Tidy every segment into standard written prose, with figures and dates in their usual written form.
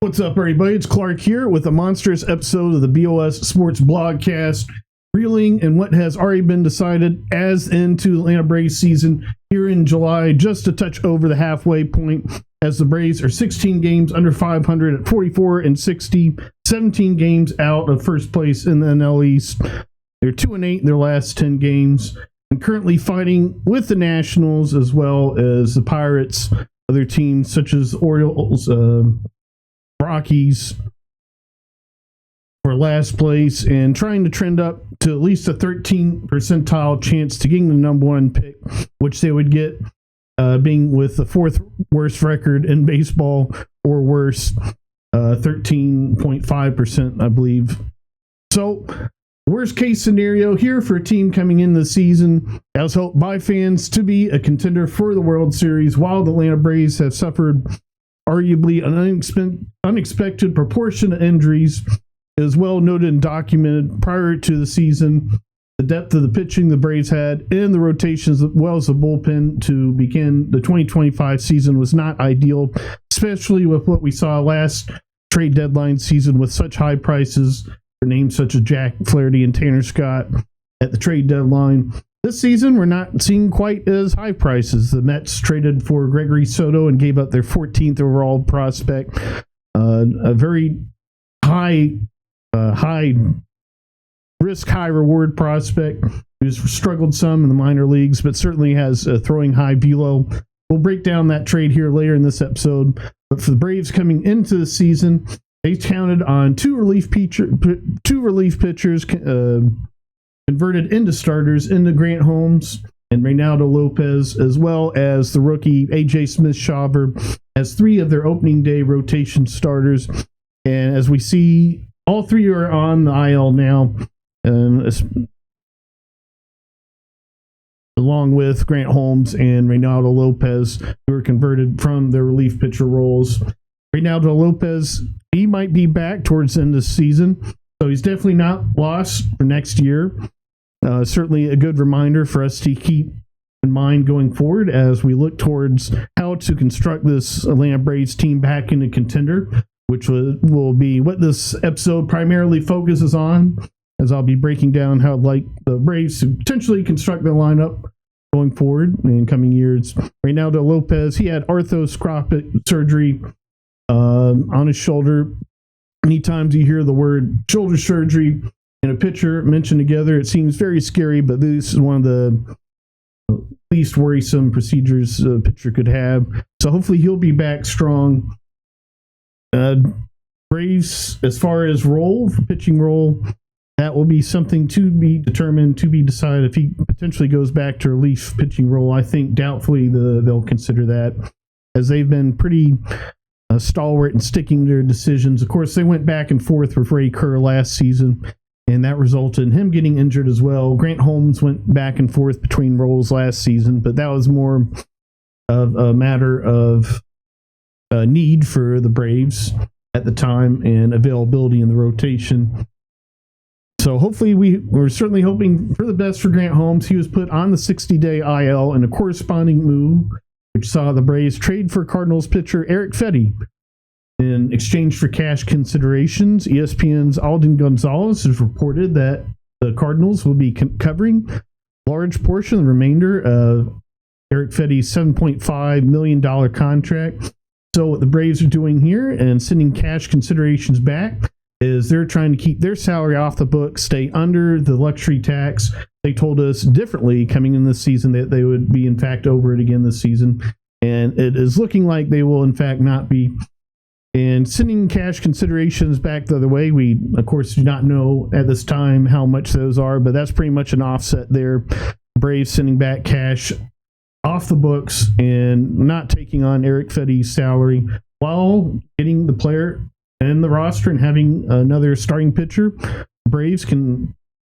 What's up, everybody? It's Clark here with a monstrous episode of the BOS Sports Blogcast, reeling in what has already been decided as into the Atlanta Braves season here in July, just a touch over the halfway point, as the Braves are 16 games under 500 at 44-60, 17 games out of first place in the NL East. They're 2-8 in their last 10 games, and currently fighting with the Nationals as well as the Pirates, other teams such as Orioles, Rockies for last place, and trying to trend up to at least a 13 percentile chance to getting the number one pick, which they would get being with the fourth worst record in baseball or worse, 13.5%, I believe. So, worst case scenario here for a team coming in the season, as hoped by fans, to be a contender for the World Series, while the Atlanta Braves have suffered arguably an unexpected proportion of injuries. Is well noted and documented prior to the season. The depth of the pitching the Braves had in the rotations as well as the bullpen to begin the 2025 season was not ideal, especially with what we saw last trade deadline season with such high prices for names such as Jack Flaherty and Tanner Scott at the trade deadline. This season, we're not seeing quite as high prices. The Mets traded for Gregory Soto and gave up their 14th overall prospect, a very high risk, high reward prospect who's struggled some in the minor leagues, but certainly has a throwing high velo. We'll break down that trade here later in this episode. But for the Braves coming into the season, they counted on two relief pitchers converted into starters into Grant Holmes and Reynaldo Lopez, as well as the rookie A.J. Smith-Shawver, as three of their opening day rotation starters. And as we see, all three are on the IL now, along with Grant Holmes and Reynaldo Lopez, who were converted from their relief pitcher roles. Reynaldo Lopez, he might be back towards the end of the season, so he's definitely not lost for next year. Certainly a good reminder for us to keep in mind going forward as we look towards how to construct this Atlanta Braves team back into contender, which will be what this episode primarily focuses on, as I'll be breaking down how I'd like the Braves to potentially construct their lineup going forward in coming years. Reynaldo Lopez, he had arthroscopic surgery on his shoulder. Anytime you hear the word shoulder surgery and a pitcher mentioned together, it seems very scary, but this is one of the least worrisome procedures a pitcher could have. So hopefully he'll be back strong. Braves, as far as pitching role, that will be something to be determined, to be decided if he potentially goes back to relief pitching role. I think doubtfully they'll consider that, as they've been pretty stalwart and sticking to their decisions. Of course, they went back and forth with Ray Kerr last season, and that resulted in him getting injured as well. Grant Holmes went back and forth between roles last season, but that was more of a matter of need for the Braves at the time and availability in the rotation. So hopefully we're certainly hoping for the best for Grant Holmes. He was put on the 60-day IL in a corresponding move, which saw the Braves trade for Cardinals pitcher Eric Fetty in exchange for cash considerations. ESPN's Alden Gonzalez has reported that the Cardinals will be covering a large portion of the remainder of Eric Fetty's $7.5 million contract. So what the Braves are doing here and sending cash considerations back is they're trying to keep their salary off the books, stay under the luxury tax. They told us differently coming in this season that they would be, in fact, over it again this season. And it is looking like they will, in fact, not be. And sending cash considerations back the other way, we, of course, do not know at this time how much those are, but that's pretty much an offset there. Braves sending back cash off the books and not taking on Eric Fetty's salary while getting the player and the roster and having another starting pitcher. Braves can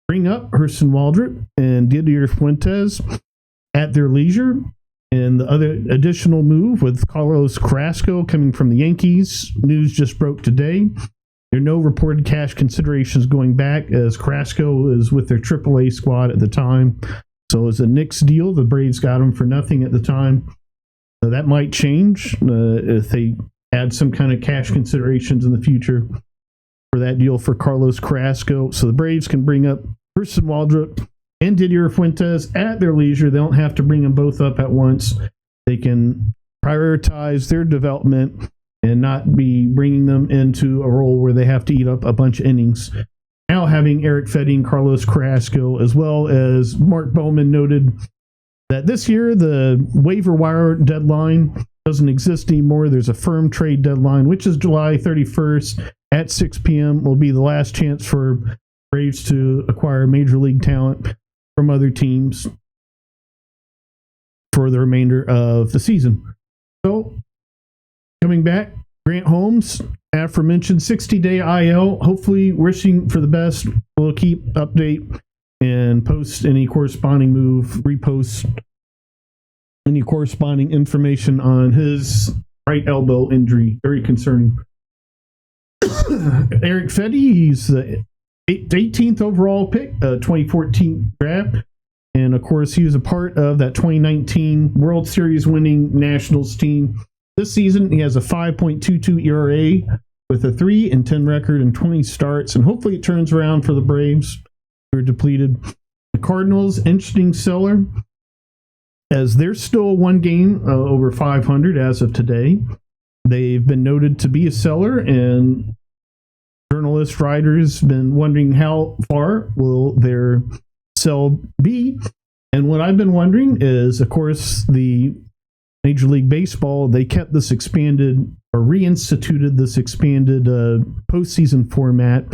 bring up Hurston Waldrop and Didier Fuentes at their leisure. And the other additional move with Carlos Carrasco coming from the Yankees, news just broke today. There are no reported cash considerations going back, as Carrasco is with their AAA squad at the time. So it's a Knicks deal. The Braves got him for nothing at the time. That might change if they add some kind of cash considerations in the future for that deal for Carlos Carrasco. So the Braves can bring up Hurston Waldrop and Didier Fuentes at their leisure. They don't have to bring them both up at once. They can prioritize their development and not be bringing them into a role where they have to eat up a bunch of innings. Now having Eric Fedde and Carlos Carrasco, as well as Mark Bowman noted that this year the waiver wire deadline doesn't exist anymore. There's a firm trade deadline, which is July 31st at 6 p.m. will be the last chance for Braves to acquire major league talent from other teams for the remainder of the season. So, coming back, Grant Holmes, aforementioned 60-day IL, hopefully wishing for the best. We'll keep update and post any corresponding move, repost any corresponding information on his right elbow injury. Very concerning. Eric Fedde, he's the 18th overall pick, 2014 draft. And of course, he was a part of that 2019 World Series winning Nationals team. This season, he has a 5.22 ERA with a 3-10 record and 20 starts. And hopefully it turns around for the Braves, who are depleted. The Cardinals, interesting seller, as they're still one game over 500 as of today. They've been noted to be a seller, and journalists, writers been wondering how far will their sell be. And what I've been wondering is, of course, the Major League Baseball, they kept this expanded or reinstituted this expanded postseason format,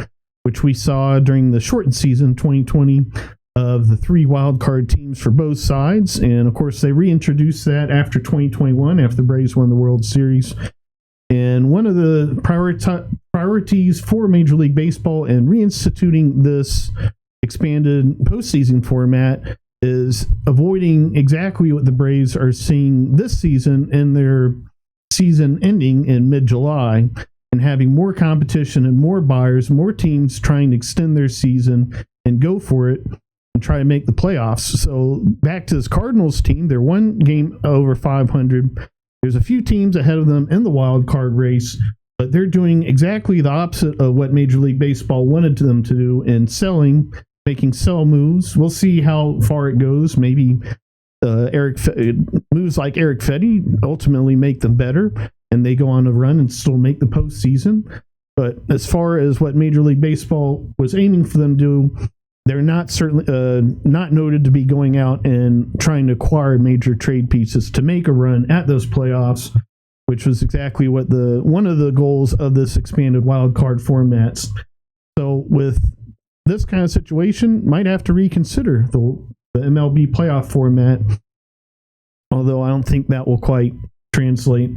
which we saw during the shortened season 2020 of the 3 wildcard teams for both sides. And of course, they reintroduced that after 2021, after the Braves won the World Series. And one of the priorities for Major League Baseball in reinstituting this expanded postseason format is avoiding exactly what the Braves are seeing this season in their season ending in mid-July, and having more competition and more buyers, more teams trying to extend their season and go for it and try to make the playoffs. So back to this Cardinals team, they're one game over 500. There's a few teams ahead of them in the wild card race, but they're doing exactly the opposite of what Major League Baseball wanted them to do in selling, making sell moves. We'll see how far it goes. Maybe moves like Eric Fedde ultimately make them better, and they go on a run and still make the postseason. But as far as what Major League Baseball was aiming for them to do, they're not certainly not noted to be going out and trying to acquire major trade pieces to make a run at those playoffs, which was exactly what one of the goals of this expanded wild card formats. So with this kind of situation, might have to reconsider the MLB playoff format, although I don't think that will quite translate.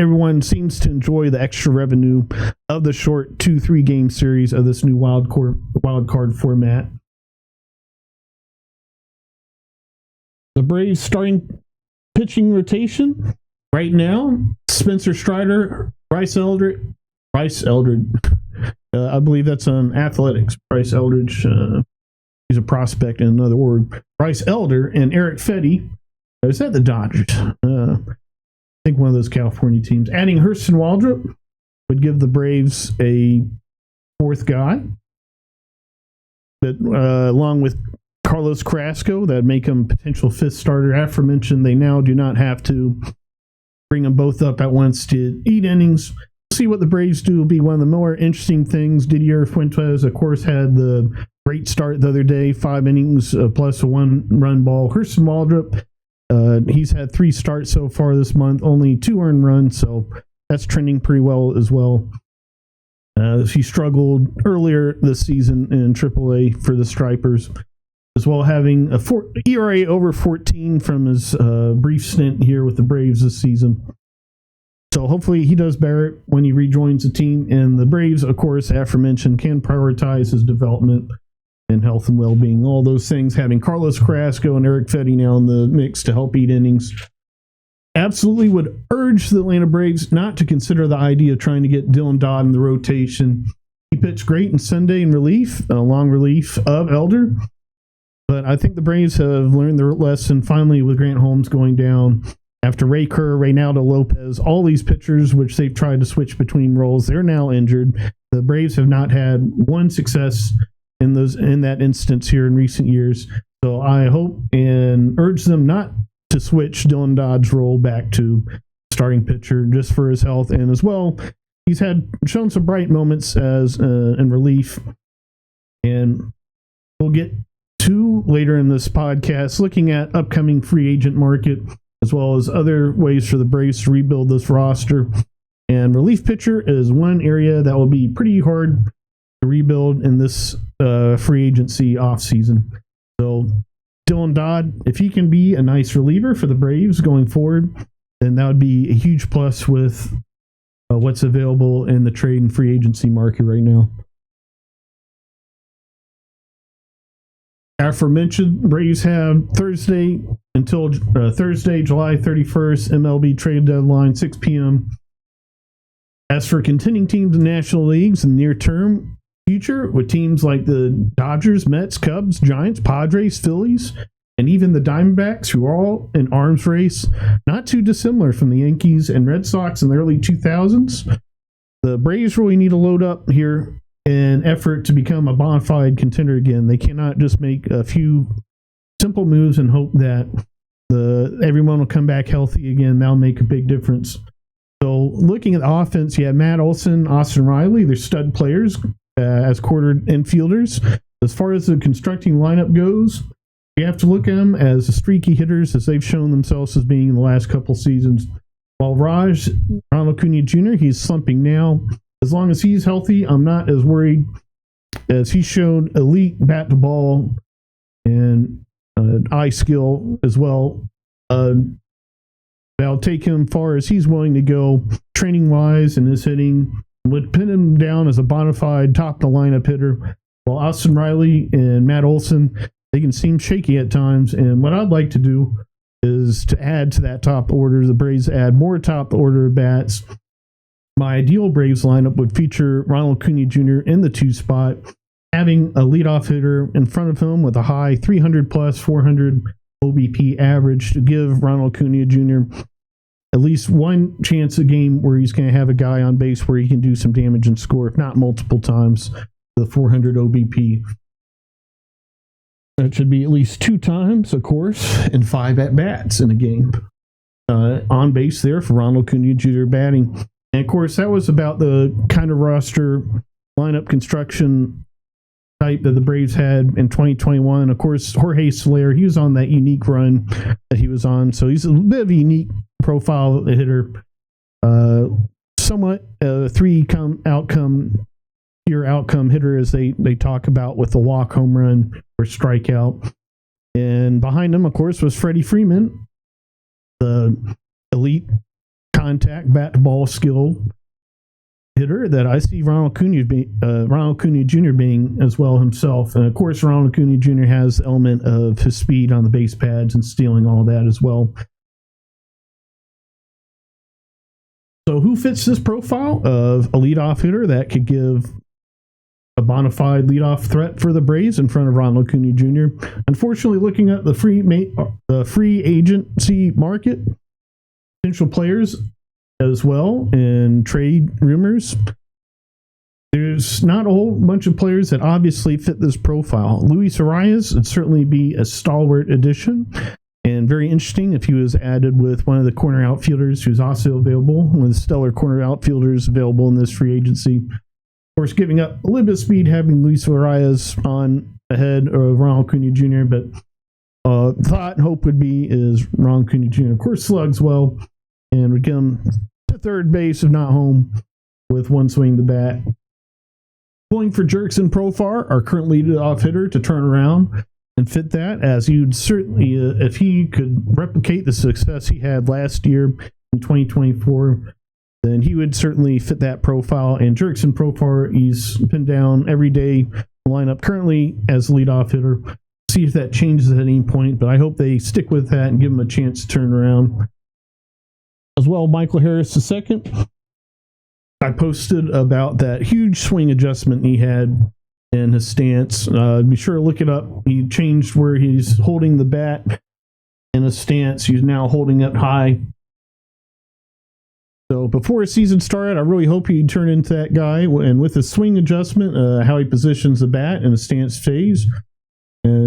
Everyone seems to enjoy the extra revenue of the short 2-3 game series of this new wild card format. The Braves starting pitching rotation right now: Spencer Strider, Bryce Eldridge. I believe that's on Athletics. Bryce Eldridge. He's a prospect in another word. Bryce Elder and Eric Fedde. Is that the Dodgers? I think one of those California teams. Adding Hurston Waldrop would give the Braves a fourth guy. That, along with Carlos Carrasco, that'd make him potential fifth starter. Aforementioned, they now do not have to bring them both up at once to eat innings. See what the Braves do will be one of the more interesting things. Didier Fuentes, of course, had the great start the other day, 5 innings plus a 1-run ball. Hurston Waldrop, he's had 3 starts so far this month, only 2 earned runs, so that's trending pretty well as well. He struggled earlier this season in AAA for the Stripers, as well having a ERA over 14 from his brief stint here with the Braves this season. So hopefully he does better when he rejoins the team, and the Braves, of course, aforementioned, can prioritize his development and health and well-being, all those things, having Carlos Carrasco and Eric Fedde now in the mix to help eat innings. Absolutely would urge the Atlanta Braves not to consider the idea of trying to get Dylan Dodd in the rotation. He pitched great in Sunday in relief, a long relief of Elder, but I think the Braves have learned their lesson finally with Grant Holmes going down. After Ray Kerr, Reynaldo Lopez, all these pitchers, which they've tried to switch between roles, they're now injured. The Braves have not had one success in that instance here in recent years. So I hope and urge them not to switch Dylan Dodd's role back to starting pitcher just for his health, and as well, he's shown some bright moments as in relief, and we'll get to later in this podcast looking at upcoming free agent market as well as other ways for the Braves to rebuild this roster. And relief pitcher is one area that will be pretty hard to rebuild in this free agency offseason. So Dylan Dodd, if he can be a nice reliever for the Braves going forward, then that would be a huge plus with what's available in the trade and free agency market right now. Aforementioned, Braves have Thursday until Thursday, July 31st, MLB trade deadline, 6 p.m. As for contending teams in National Leagues in the near-term future, with teams like the Dodgers, Mets, Cubs, Giants, Padres, Phillies, and even the Diamondbacks, who are all in arms race, not too dissimilar from the Yankees and Red Sox in the early 2000s, the Braves really need to load up here in effort to become a bona fide contender again. They cannot just make a few simple moves and hope that everyone will come back healthy again. That'll make a big difference. So looking at the offense, you have Matt Olson, Austin Riley. They're stud players as quarter infielders. As far as the constructing lineup goes, you have to look at them as streaky hitters, as they've shown themselves as being in the last couple seasons. While Ronald Acuna Jr., he's slumping now. As long as he's healthy, I'm not as worried, as he's shown elite bat to ball and eye skill as well. I'll take him far as he's willing to go training wise, and his hitting would pin him down as a bona fide top of the lineup hitter. While Austin Riley and Matt Olson, they can seem shaky at times, and what I'd like to do is to add to that top order. The Braves add more top order bats. My ideal Braves lineup would feature Ronald Acuna Jr. in the 2 spot, having a leadoff hitter in front of him with a high 300 plus 400 OBP average to give Ronald Acuna Jr. at least one chance a game where he's going to have a guy on base where he can do some damage and score, if not multiple times, the 400 OBP. That should be at least 2 times, of course, and 5 at-bats in a game. On base there for Ronald Acuna Jr. batting. And, of course, that was about the kind of roster lineup construction type that the Braves had in 2021. Of course, Jorge Soler, he was on that unique run that he was on. So he's a bit of a unique profile hitter. Somewhat a 3-outcome hitter, as they talk about, with the walk, home run, or strikeout. And behind him, of course, was Freddie Freeman, the elite contact bat to ball skill hitter that I see Ronald Acuna Jr. being as well himself. And of course, Ronald Acuna Jr. has the element of his speed on the base pads and stealing all that as well. So who fits this profile of a leadoff hitter that could give a bona fide leadoff threat for the Braves in front of Ronald Acuna Jr.? Unfortunately, looking at the free agency market, potential players as well, and trade rumors, there's not a whole bunch of players that obviously fit this profile. Luis Arias would certainly be a stalwart addition, and very interesting if he was added with one of the corner outfielders who's also available, one of the stellar corner outfielders available in this free agency. Of course, giving up a little bit of speed having Luis Arias on ahead of Ronald Acuna Jr., but thought and hope would be is Ronald Acuna Jr. Of course, slugs well and would come to third base, if not home, with one swing of the bat. Pulling for Jerks and Profar, our current leadoff hitter, to turn around and fit that, as you'd certainly, if he could replicate the success he had last year in 2024, then he would certainly fit that profile. And Jerks and Profar, he's pinned down every day lineup currently as leadoff hitter. See if that changes at any point, but I hope they stick with that and give him a chance to turn around. As well, Michael Harris II. I posted about that huge swing adjustment he had in his stance. Be sure to look it up. He changed where he's holding the bat in a stance. He's now holding up high. So before his season started, I really hope he'd turn into that guy. And with his swing adjustment, how he positions the bat in a stance phase,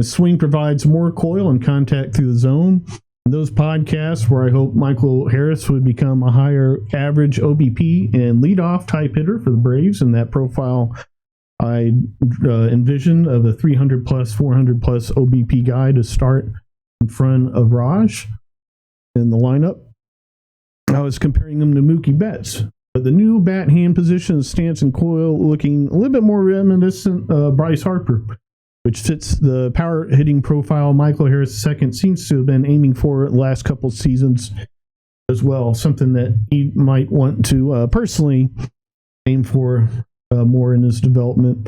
swing provides more coil and contact through the zone. And those podcasts where I hope Michael Harris would become a higher average OBP and leadoff type hitter for the Braves, and that profile I envision of a 300 plus, 400 plus OBP guy to start in front of Raj in the lineup. I was comparing him to Mookie Betts. But the new bat hand position, stance, and coil looking a little bit more reminiscent of Bryce Harper, which fits the power hitting profile Michael Harris II seems to have been aiming for the last couple of seasons as well. Something that he might want to personally aim for more in his development.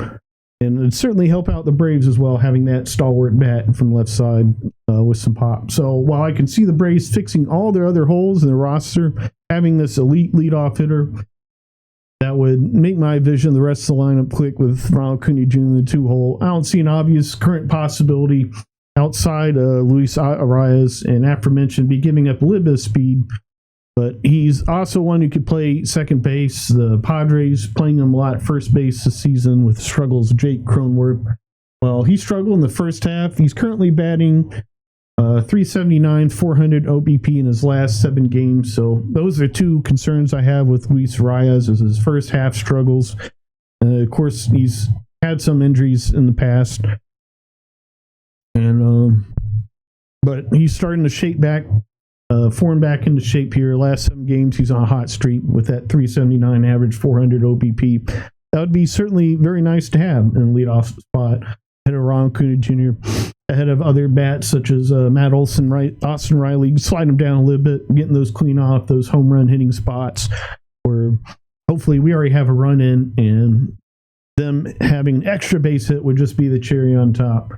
And it'd certainly help out the Braves as well, having that stalwart bat from the left side with some pop. So while I can see the Braves fixing all their other holes in the roster, having this elite leadoff hitter, that would make my vision the rest of the lineup click with Ronald Acuna Jr. in the 2-hole. I don't see an obvious current possibility outside Luis Arias and aforementioned be giving up a little bit of speed. But he's also one who could play second base. The Padres playing him a lot at first base this season with struggles of Jake Cronenworth. Well, he struggled in the first half. He's currently batting 379, 400 OBP in his last 7 games. So those are two concerns I have with Luis Arias is his first half struggles. Of course, he's had some injuries in the past. And but he's starting to shape back. Form back into shape here. Last 7 games, he's on a hot streak with that 379 average, 400 OBP. That would be certainly very nice to have in a leadoff spot ahead of Ron Acuna Jr., ahead of other bats such as Matt Olson, Austin Riley. Slide him down a little bit, getting those clean off, those home run hitting spots where hopefully we already have a run in, and them having an extra base hit would just be the cherry on top.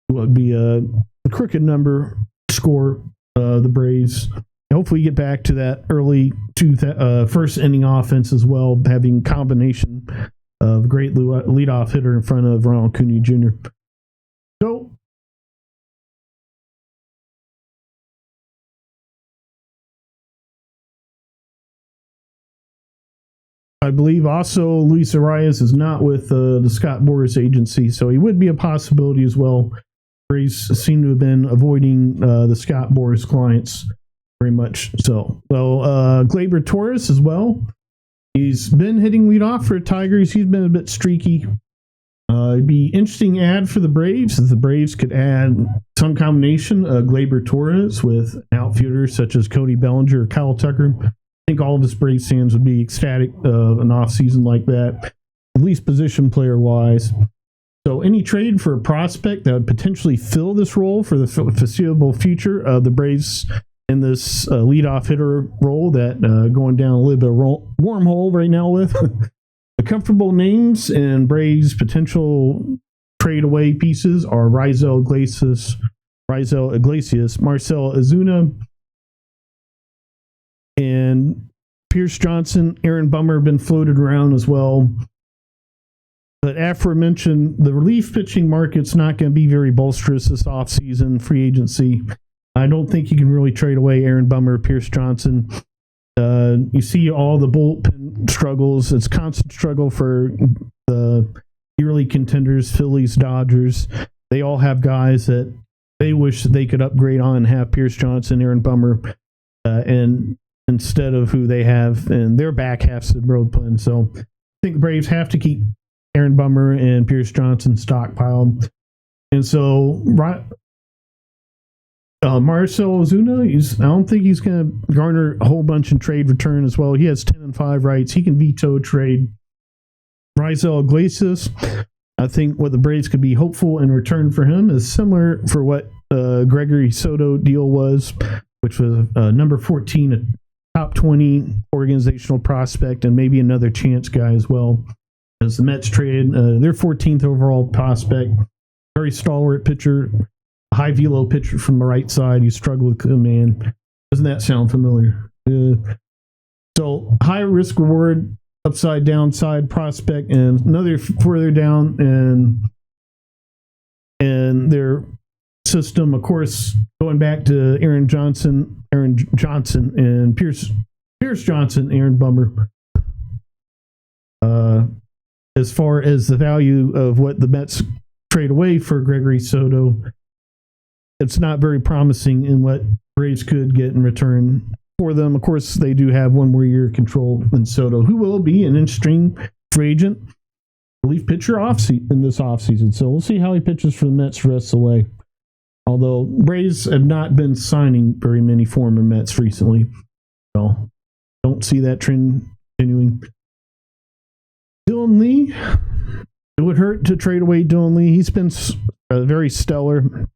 It would be a crooked number score. The Braves hopefully get back to that early first inning offense as well, having combination of great leadoff hitter in front of Ronald Acuna Jr. So I believe also Luis Arias is not with the Scott Boras agency, so he would be a possibility as well. Braves seem to have been avoiding the Scott Boras clients very much so. Well, Gleyber Torres as well. He's been hitting leadoff for Tigers. He's been a bit streaky. It'd be interesting ad for the Braves if the Braves could add some combination of Gleyber Torres with outfielders such as Cody Bellinger or Kyle Tucker. I think all of us Braves fans would be ecstatic of an offseason like that, at least position player wise. So any trade for a prospect that would potentially fill this role for the foreseeable future of the Braves in this leadoff hitter role that going down a little bit of wormhole right now with. The comfortable names and Braves potential trade away pieces are Raisel Iglesias, Marcell Ozuna, and Pierce Johnson. Aaron Bummer have been floated around as well. But aforementioned, the relief pitching market's not going to be very bolsterous this offseason, free agency. I don't think you can really trade away Aaron Bummer, Pierce Johnson. You see all the bullpen struggles. It's constant struggle for the yearly contenders, Phillies, Dodgers. They all have guys that they wish that they could upgrade on and have Pierce Johnson, Aaron Bummer, and instead of who they have in their back half of the bullpen. So I think the Braves have to keep Aaron Bummer and Pierce Johnson stockpiled. And so Marcell Ozuna, I don't think he's going to garner a whole bunch in trade return as well. He has 10-5 rights. He can veto a trade. Raisel Iglesias, I think what the Braves could be hopeful in return for him is similar for what Gregory Soto deal was, which was number 14, a top 20 organizational prospect, and maybe another chance guy as well. As the Mets traded their 14th overall prospect, very stalwart pitcher, high velo pitcher from the right side. He struggled with command. Doesn't that sound familiar? So high risk reward, upside downside prospect, and another further down, and their system, of course, going back to Aaron Johnson, and Pierce Johnson, Aaron Bummer. As far as the value of what the Mets trade away for Gregory Soto, it's not very promising in what Braves could get in return for them. Of course, they do have one more year control in Soto, who will be an interesting free agent relief pitcher in this offseason. So we'll see how he pitches for the Mets the rest of the way. Although Braves have not been signing very many former Mets recently. So don't see that trend continuing. Dylan Lee, it would hurt to trade away Dylan Lee. He's been very stellar,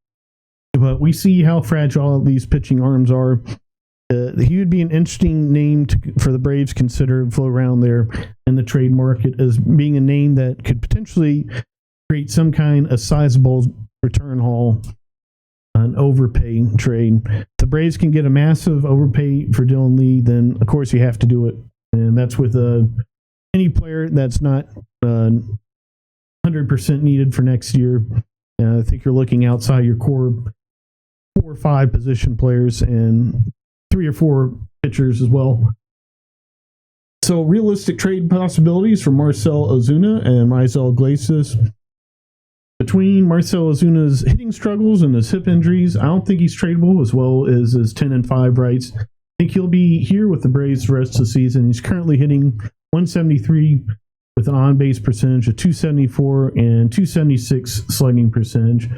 but we see how fragile these pitching arms are. He would be an interesting name for the Braves consider flow around there in the trade market as being a name that could potentially create some kind of sizable return haul, an overpay trade. If the Braves can get a massive overpay for Dylan Lee, then of course you have to do it, and that's with any player that's not 100% needed for next year. I think you're looking outside your core 4 or 5 position players and 3 or 4 pitchers as well. So realistic trade possibilities for Marcell Ozuna and Raisel Iglesias. Between Marcell Ozuna's hitting struggles and his hip injuries, I don't think he's tradable, as well as his 10-5 rights. I think he'll be here with the Braves the rest of the season. He's currently hitting 173 with an on-base percentage of 274 and 276 slugging percentage.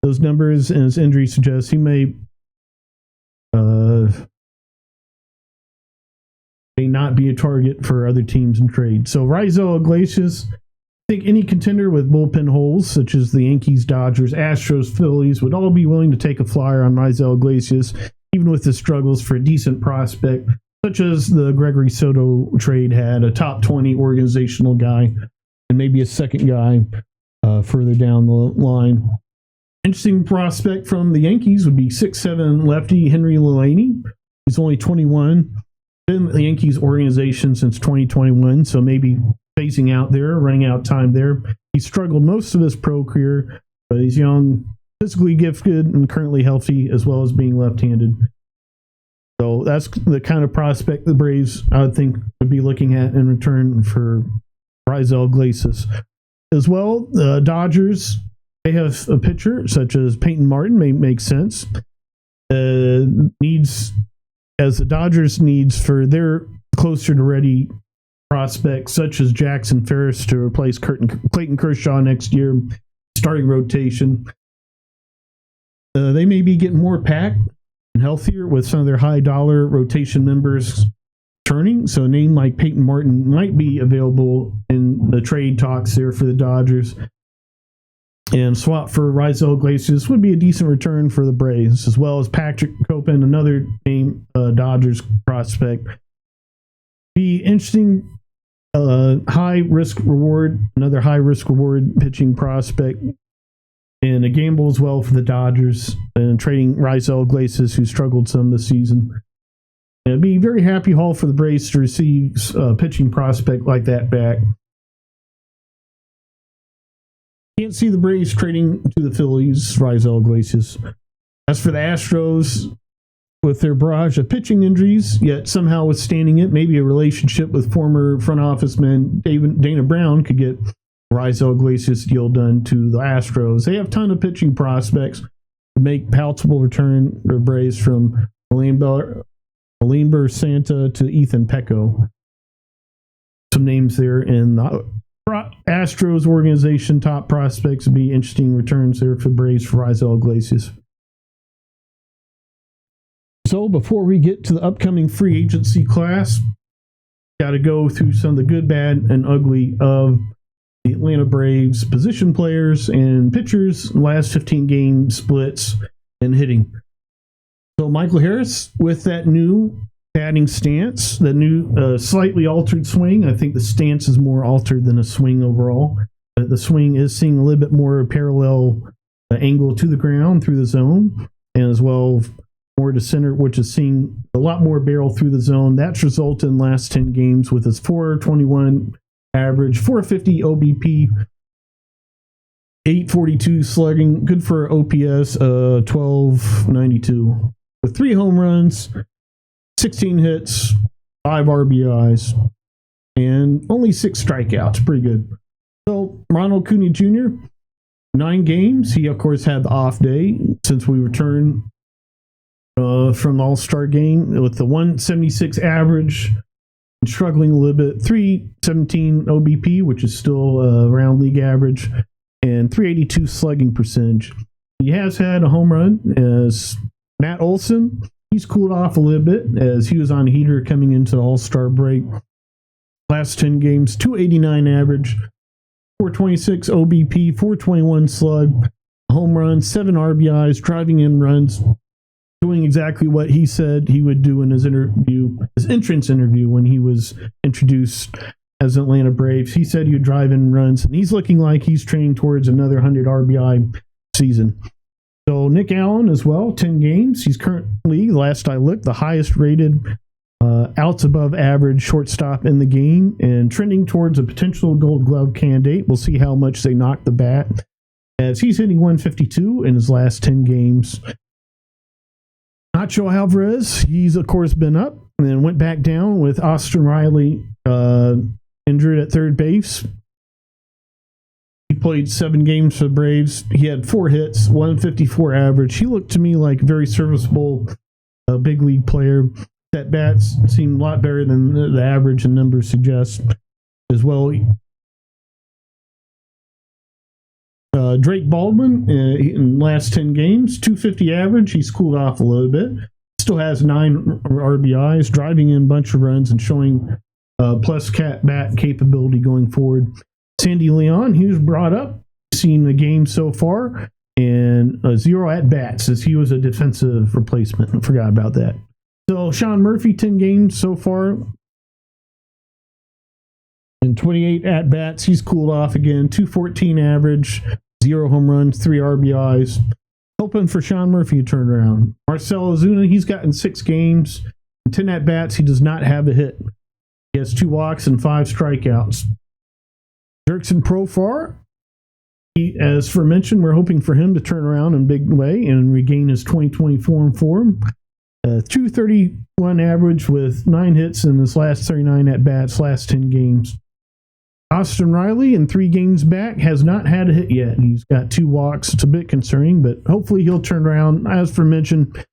Those numbers and his injury suggest he may not be a target for other teams in trade. So Raisel Iglesias, I think any contender with bullpen holes, such as the Yankees, Dodgers, Astros, Phillies, would all be willing to take a flyer on Raisel Iglesias, even with the struggles for a decent prospect, such as the Gregory Soto trade had, a top 20 organizational guy, and maybe a second guy further down the line. Interesting prospect from the Yankees would be 6'7" lefty Henry Lalaney. He's only 21. Been in the Yankees organization since 2021, so maybe phasing out there, running out of time there. He struggled most of his pro career, but he's young, physically gifted, and currently healthy, as well as being left-handed. So that's the kind of prospect the Braves, I would think, would be looking at in return for Raisel Iglesias. As well, the Dodgers, they have a pitcher such as Peyton Martin, may make sense. As the Dodgers needs for their closer to ready prospects, such as Jackson Ferris to replace Clayton Kershaw next year, starting rotation. They may be getting more packed and healthier with some of their high dollar rotation members turning. So a name like Peyton Martin might be available in the trade talks there for the Dodgers. And swap for Raisel Iglesias would be a decent return for the Braves, as well as Patrick Copan, another name Dodgers prospect. Be interesting, high risk reward, another high risk reward pitching prospect, and a gamble as well for the Dodgers, and trading Raisel Iglesias, who struggled some this season. And it'd be a very happy haul for the Braves to receive a pitching prospect like that back. Can't see the Braves trading to the Phillies, Raisel Iglesias. As for the Astros, with their barrage of pitching injuries, yet somehow withstanding it, maybe a relationship with former front office man Dana Brown could get Raisel Iglesias deal done to the Astros. They have a ton of pitching prospects to make palatable return for Braves, from Alimber Santa to Ethan Pecco. Some names there in the Astros organization. Top prospects would be interesting returns there for Braves for Raisel Iglesias. So before we get to the upcoming free agency class, got to go through some of the good, bad, and ugly of the Atlanta Braves position players and pitchers, last 15 game splits and hitting. So Michael Harris with that new batting stance, the new slightly altered swing. I think the stance is more altered than a swing overall. But the swing is seeing a little bit more parallel angle to the ground through the zone, and as well more to center, which is seeing a lot more barrel through the zone. That's resulted in last 10 games with his 421 average, 450 OBP, 842 slugging, good for OPS 1292 with 3 home runs, 16 hits, 5 RBIs, and only 6 strikeouts. Pretty good. So Ronald Acuna Jr., 9 games. He of course had the off day since we returned from the All-Star game with the 176 average, struggling a little bit, 317 OBP, which is still around league average, and 382 slugging percentage. He has had a home run as Matt Olson. He's cooled off a little bit as he was on heater coming into the All-Star break. Last 10 games, 289 average, 426 OBP, 421 slug, home run, 7 RBIs, driving in runs, doing exactly what he said he would do in his entrance interview when he was introduced as Atlanta Braves. He said he would drive in runs, and he's looking like he's training towards another 100 RBI season. So Nick Allen as well, 10 games. He's currently, last I looked, the highest rated outs above average shortstop in the game and trending towards a potential Gold Glove candidate. We'll see how much they knock the bat as he's hitting 152 in his last 10 games. Nacho Alvarez, he's of course been up and then went back down with Austin Riley injured at third base. He played 7 games for the Braves. He had 4 hits, 154 average. He looked to me like a very serviceable big league player. At bats seemed a lot better than the average and numbers suggest as well. Drake Baldwin in the last 10 games, 250 average. He's cooled off a little bit. Still has 9 RBIs, driving in a bunch of runs and showing plus cat bat capability going forward. Sandy Leon, he was brought up, seen the game so far, and 0 at bats as he was a defensive replacement. I forgot about that. So Sean Murphy, 10 games so far, and 28 at bats. He's cooled off again, 214 average, 0 home runs, 3 RBIs. Hoping for Sean Murphy to turn around. Marcell Ozuna, he's gotten 6 games, 10 at bats. He does not have a hit. He has 2 walks and 5 strikeouts. Jurickson Profar, as for mentioned, we're hoping for him to turn around in a big way and regain his 2024 form. 231 average with 9 hits in his last 39 at bats, last 10 games. Austin Riley, in 3 games back, has not had a hit yet. He's got 2 walks. It's a bit concerning, but hopefully he'll turn around. As for mentioned,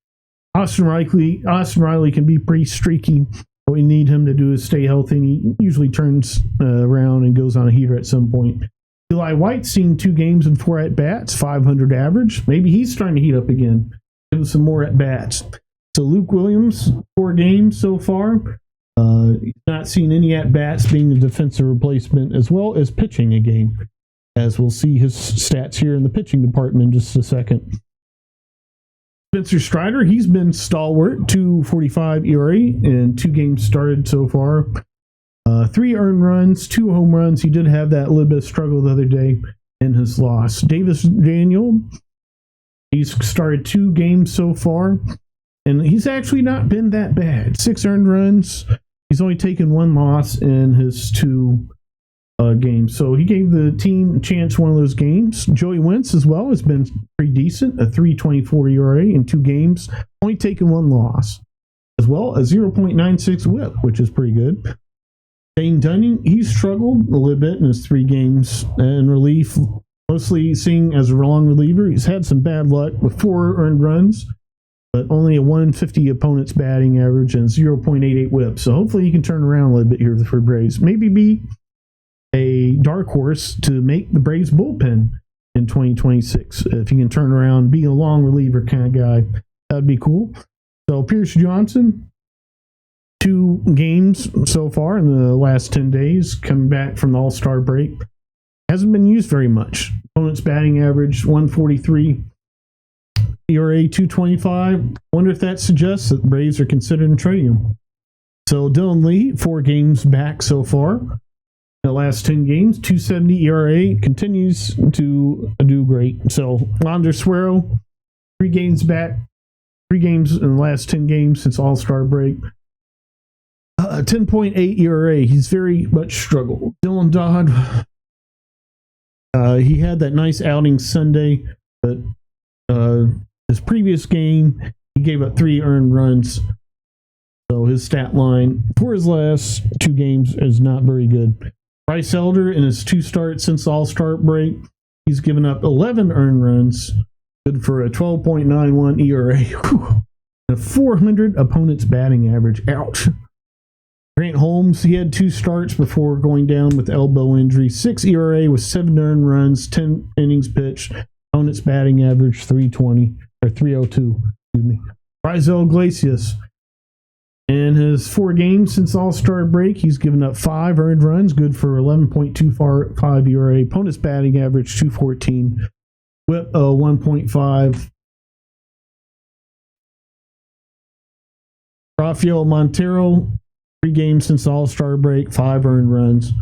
Austin Riley can be pretty streaky. What we need him to do is stay healthy, and he usually turns around and goes on a heater at some point. Eli White's seen 2 games and 4 at bats, 500 average. Maybe he's starting to heat up again. Give him some more at bats. So Luke Williams, 4 games so far. He's not seen any at-bats, being a defensive replacement, as well as pitching a game, as we'll see his stats here in the pitching department in just a second. Spencer Strider, he's been stalwart, 2.45 ERA in 2 games started so far. 3 earned runs, 2 home runs. He did have that little bit of struggle the other day in his loss. Davis Daniel, he's started 2 games so far. And he's actually not been that bad. 6 earned runs. He's only taken 1 loss in his 2 games. So he gave the team a chance one of those games. Joey Wentz as well has been pretty decent. A 3.24 ERA in 2 games. Only taken 1 loss. As well, a 0.96 whip, which is pretty good. Dane Dunning, he's struggled a little bit in his 3 games in relief. Mostly seeing as a long reliever. He's had some bad luck with 4 earned runs, but only a 150 opponent's batting average and 0.88 whip. So hopefully he can turn around a little bit here for Braves. Maybe be a dark horse to make the Braves bullpen in 2026. If he can turn around, be a long reliever kind of guy, that'd be cool. So Pierce Johnson, 2 games so far in the last 10 days, coming back from the All-Star break. Hasn't been used very much. Opponent's batting average, 143. ERA 2.25. Wonder if that suggests that the Braves are considering trading him. So Dylan Lee, 4 games back so far. The last 10 games, 2.70 ERA, continues to do great. So Wander Suero, 3 games back, 3 games in the last 10 games since All-Star break. 10.8 ERA. He's very much struggled. Dylan Dodd, He had that nice outing Sunday, but his previous game, he gave up 3 earned runs. So his stat line for his last 2 games is not very good. Bryce Elder, in his 2 starts since the All-Star break, he's given up 11 earned runs, good for a 12.91 ERA. Whew. A 400 opponent's batting average. Ouch. Grant Holmes, he had 2 starts before going down with elbow injury. 6 ERA with 7 earned runs, 10 innings pitched. Opponent's batting average 320 or 302. Excuse me. Raisel Iglesias, in his 4 games since All-Star break, he's given up 5 earned runs, good for 11.25 ERA. Opponent's batting average 214. Whip 1.5. Rafael Montero, 3 games since the All-Star break, 5 earned runs.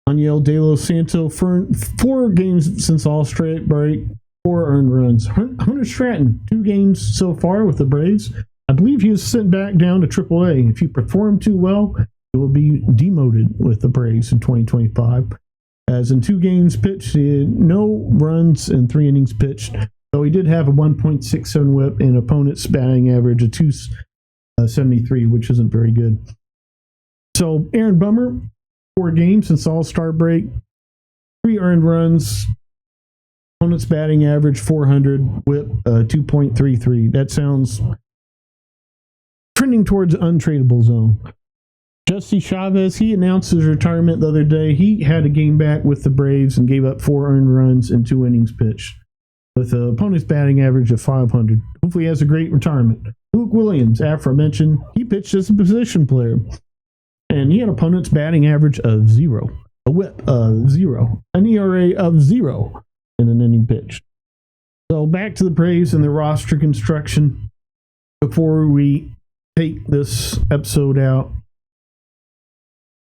Daniel De Los Santos, 4 games since All-Star break, 4 earned runs. Hunter Stratton, 2 games so far with the Braves. I believe he was sent back down to AAA. If you perform too well, he will be demoted with the Braves in 2025. As in 2 games pitched, he had no runs and 3 innings pitched, though he did have a 1.67 whip and opponent's batting average of 273, which isn't very good. So Aaron Bummer, 4 games since All-Star break, 3 earned runs, opponent's batting average 400, whip 2.33. That sounds trending towards untradeable zone. Justy Chavez, he announced his retirement the other day. He had a game back with the Braves and gave up 4 earned runs and 2 innings pitched, with an opponent's batting average of 500. Hopefully he has a great retirement. Luke Williams, aforementioned, he pitched as a position player, and he had opponent's batting average of 0, a whip of 0, an ERA of 0 in an inning pitched. So back to the Braves and the roster construction before we take this episode out.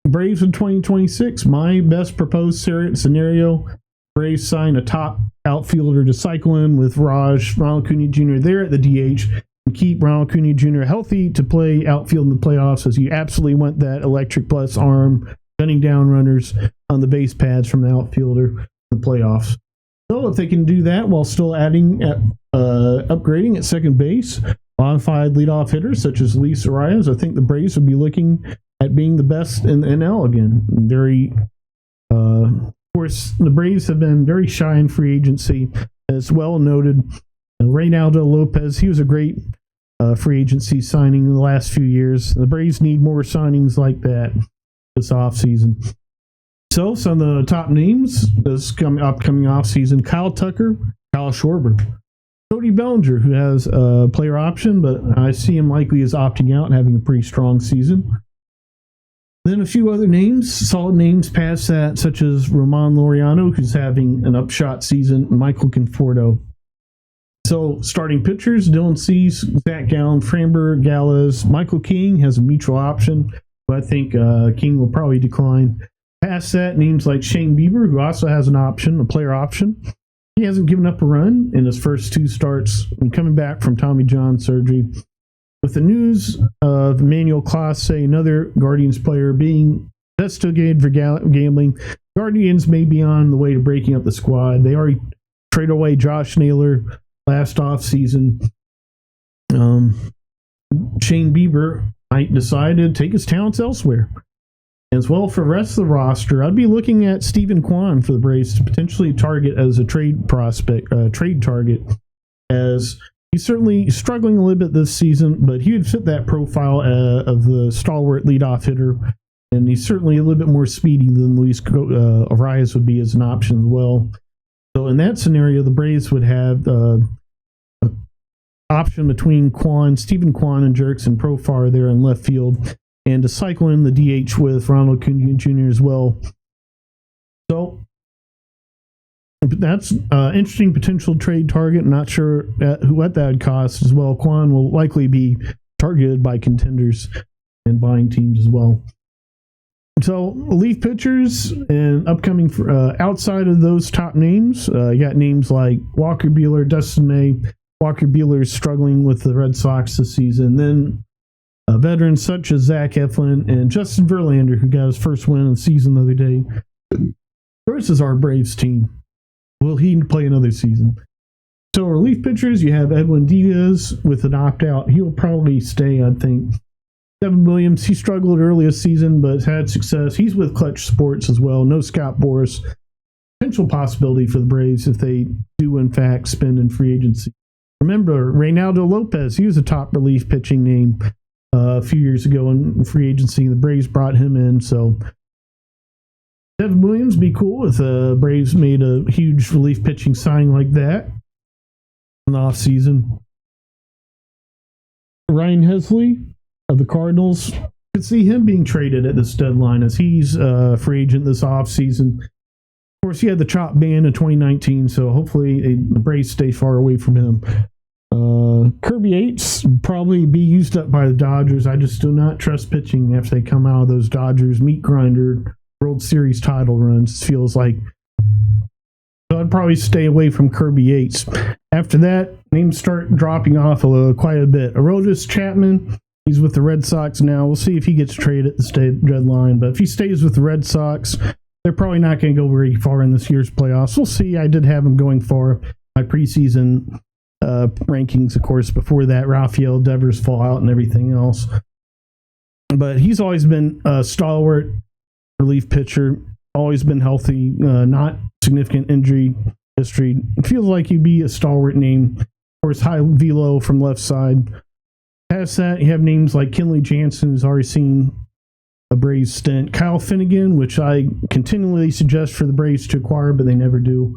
Braves in 2026, my best proposed scenario, Braves sign a top outfielder to cycle in with Ronald Acuna Jr. there at the DH and keep Ronald Acuna Jr. healthy to play outfield in the playoffs, as you absolutely want that electric plus arm gunning down runners on the base pads from the outfielder in the playoffs. So if they can do that while still upgrading at second base, modified leadoff hitters such as Luis Arias, I think the Braves would be looking at being the best in the NL again. Of course, the Braves have been very shy in free agency, as well noted. Reynaldo Lopez, he was a great free agency signing in the last few years. The Braves need more signings like that this offseason. So, some of the top names this upcoming offseason: Kyle Tucker, Kyle Schwarber, Cody Bellinger, who has a player option, but I see him likely as opting out and having a pretty strong season. Then a few other names, solid names past that, such as Roman Laureano, who's having an upshot season, and Michael Conforto. So, starting pitchers: Dylan Cease, Zach Gallen, Framber Gallas. Michael King has a mutual option, but I think King will probably decline. Past that, names like Shane Bieber, who also has an option, a player option. He hasn't given up a run in his first 2 starts and coming back from Tommy John surgery. With the news of Emmanuel Clase, another Guardians player, being investigated for gambling, Guardians may be on the way to breaking up the squad. They already traded away Josh Naylor last offseason. Shane Bieber might decide to take his talents elsewhere. As well, for the rest of the roster, I'd be looking at Stephen Kwan for the Braves to potentially target as a trade target, as he's certainly struggling a little bit this season, but he would fit that profile of the stalwart leadoff hitter, and he's certainly a little bit more speedy than Luis Arias would be as an option as well. So in that scenario, the Braves would have an option between Stephen Kwan and Jerkson Profar there in left field, and to cycle in the DH with Ronald Acuna Jr. as well. So that's an interesting potential trade target. I'm not sure what that would cost as well. Kwan will likely be targeted by contenders and buying teams as well. So relief pitchers and upcoming outside of those top names, you got names like Walker Buehler, Dustin May. Walker Buehler is struggling with the Red Sox this season. Then veterans such as Zach Eflin and Justin Verlander, who got his first win of the season the other day, versus our Braves team. will he play another season? So relief pitchers, you have Edwin Diaz with an opt-out. He'll probably stay, I think. Devin Williams, he struggled early this season, but has had success. He's with Clutch Sports as well. No Scott Boras. Potential possibility for the Braves if they do, in fact, spend in free agency. Remember, Reynaldo Lopez, he was a top relief pitching name a few years ago in free agency. The Braves brought him in, so Devin Williams be cool if the Braves made a huge relief pitching signing like that in the offseason. Ryan Hesley of the Cardinals, could see him being traded at this deadline as he's a free agent this offseason. Of course, he had the chop ban in 2019, so hopefully the Braves stay far away from him. Kirby Yates probably be used up by the Dodgers. I just do not trust pitching after they come out of those Dodgers meat grinder World Series title runs. It feels like. So I'd probably stay away from Kirby Yates. After that, names start dropping off quite a bit. Aroldis Chapman, he's with the Red Sox now. We'll see if he gets traded at the deadline. But if he stays with the Red Sox, they're probably not going to go very far in this year's playoffs. We'll see. I did have him going far. My preseason rankings, of course, before that, Rafael Devers fallout and everything else. But he's always been a stalwart relief pitcher, always been healthy, not significant injury history. It feels like he'd be a stalwart name. Of course, high velo from left side. Past that, you have names like Kenley Jansen, who's already seen a Braves stint. Kyle Finnegan, which I continually suggest for the Braves to acquire, but they never do.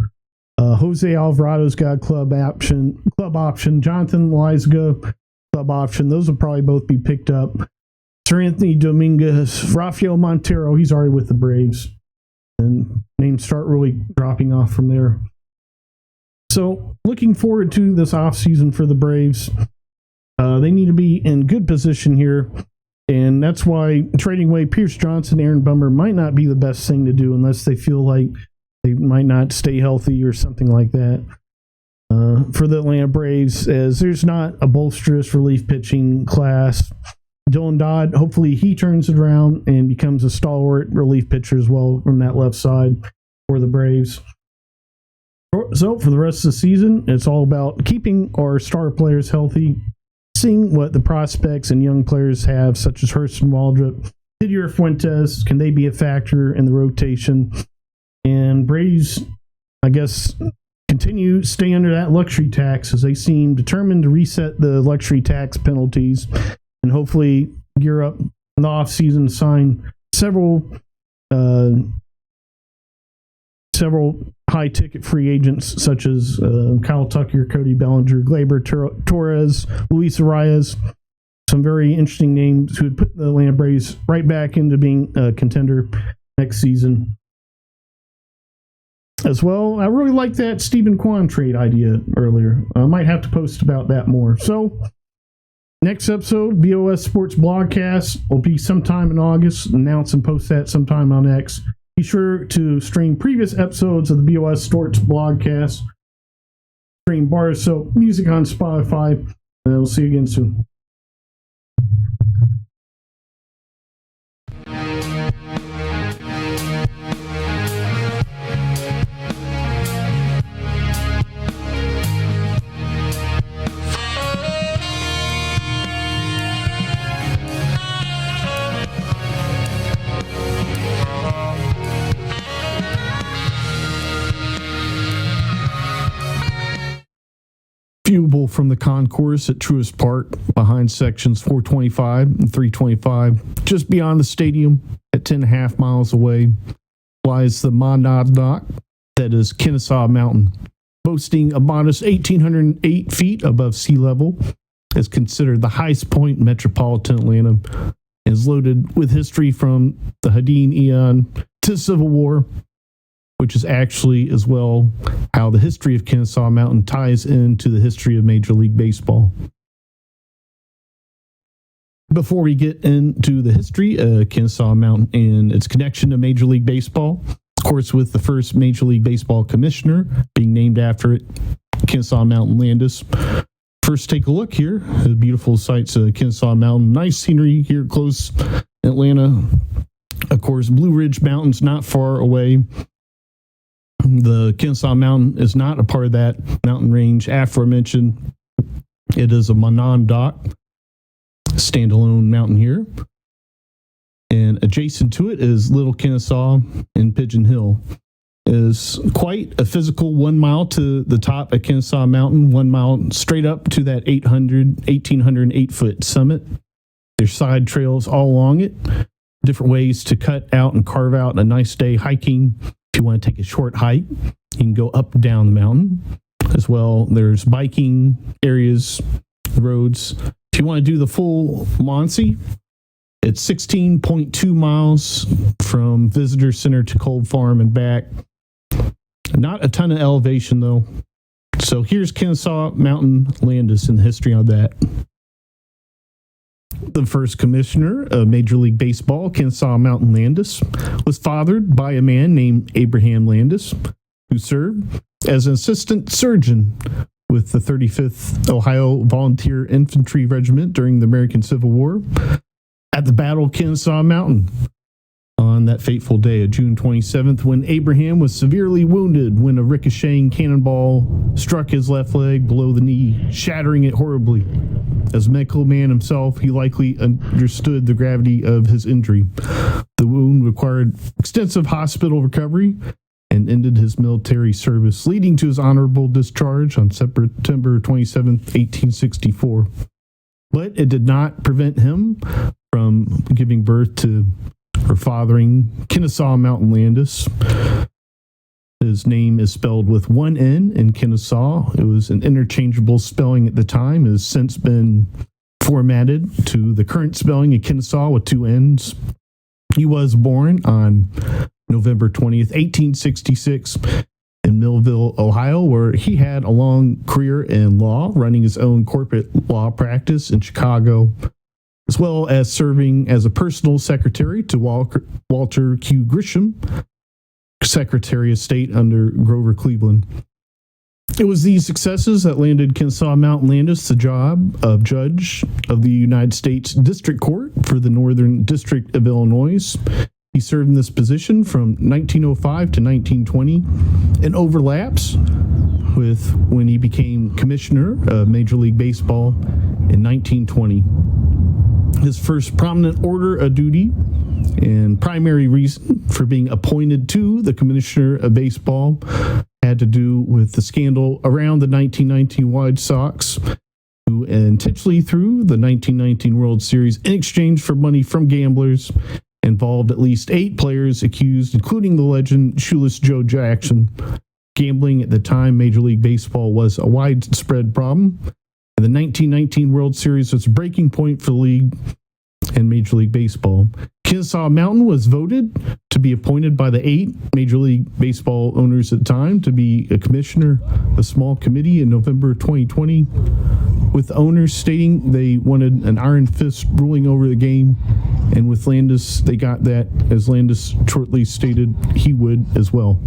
Jose Alvarado's got a club option. Jonathan Lyzga, club option. Those will probably both be picked up. Sir Anthony Dominguez, Rafael Montero, he's already with the Braves. And names start really dropping off from there. So, looking forward to this offseason for the Braves. They need to be in good position here. And that's why trading away Pierce Johnson, Aaron Bummer might not be the best thing to do unless they feel like they might not stay healthy or something like that. For the Atlanta Braves, as there's not a bolsterous relief pitching class. Dylan Dodd, hopefully he turns it around and becomes a stalwart relief pitcher as well from that left side for the Braves. So for the rest of the season, it's all about keeping our star players healthy, seeing what the prospects and young players have, such as Hurston Waldrop, Didier Fuentes, can they be a factor in the rotation? And Braves, I guess, continue to stay under that luxury tax as they seem determined to reset the luxury tax penalties and hopefully gear up in the offseason to sign several high-ticket free agents such as Kyle Tucker, Cody Bellinger, Gleyber Torres, Luis Arias. Some very interesting names who would put the Atlanta Braves right back into being a contender next season. As well, I really like that Stephen Kwan trade idea earlier. I might have to post about that more. So, next episode, BOS Sports Blogcast, will be sometime in August. Announce and post that sometime on X. Be sure to stream previous episodes of the BOS Sports Blogcast. Stream Bar Soap music on Spotify. And we'll see you again soon. Viewable from the concourse at Truist Park behind sections 425 and 325, just beyond the stadium at 10.5 miles away, lies the Monadnock, that is Kennesaw Mountain. Boasting a modest 1,808 feet above sea level, is considered the highest point in metropolitan Atlanta, and is loaded with history from the Hadeen Eon to the Civil War, which is actually as well how the history of Kennesaw Mountain ties into the history of Major League Baseball. Before we get into the history of Kennesaw Mountain and its connection to Major League Baseball, of course, with the first Major League Baseball commissioner being named after it, Kennesaw Mountain Landis. First, take a look here at the beautiful sights of Kennesaw Mountain. Nice scenery here close Atlanta. Of course, Blue Ridge Mountains not far away. The Kennesaw Mountain is not a part of that mountain range aforementioned. It is a Monadnock standalone mountain here. And adjacent to it is Little Kennesaw and Pigeon Hill. It is quite a physical 1 mile to the top of Kennesaw Mountain, 1 mile straight up to that 1,808-foot summit. There's side trails all along it, different ways to cut out and carve out a nice day hiking. If you want to take a short hike, you can go up and down the mountain. As well, there's biking areas, roads. If you want to do the full Muncie, it's 16.2 miles from Visitor Center to Cold Farm and back. Not a ton of elevation, though. So here's Kennesaw Mountain Landis and the history on that. The first commissioner of Major League Baseball, Kennesaw Mountain Landis, was fathered by a man named Abraham Landis, who served as an assistant surgeon with the 35th Ohio Volunteer Infantry Regiment during the American Civil War at the Battle of Kennesaw Mountain on that fateful day of June 27th, when Abraham was severely wounded when a ricocheting cannonball struck his left leg below the knee, shattering it horribly. As a medical man himself, he likely understood the gravity of his injury. The wound required extensive hospital recovery and ended his military service, leading to his honorable discharge on September 27, 1864. But it did not prevent him from giving birth to or fathering Kennesaw Mountain Landis. His name is spelled with one N in Kennesaw. It was an interchangeable spelling at the time. It has since been formatted to the current spelling of Kennesaw with two N's. He was born on November 20th, 1866 in Millville, Ohio, where he had a long career in law, running his own corporate law practice in Chicago, as well as serving as a personal secretary to Walter Q. Grisham, Secretary of State under Grover Cleveland. It was these successes that landed Kennesaw Mountain Landis the job of judge of the United States District Court for the Northern District of Illinois. He served in this position from 1905 to 1920 and overlaps with when he became commissioner of Major League Baseball in 1920. His first prominent order of duty and primary reason for being appointed to the commissioner of baseball had to do with the scandal around the 1919 White Sox, who intentionally threw the 1919 World Series in exchange for money from gamblers. Involved at least 8 players accused, including the legend Shoeless Joe Jackson. Gambling at the time, Major League Baseball was a widespread problem, and the 1919 World Series was a breaking point for the league and Major League Baseball. Kennesaw Mountain was voted to be appointed by the 8 Major League Baseball owners at the time to be a commissioner, a small committee in November 2020, with the owners stating they wanted an iron fist ruling over the game, and with Landis, they got that, as Landis shortly stated he would as well.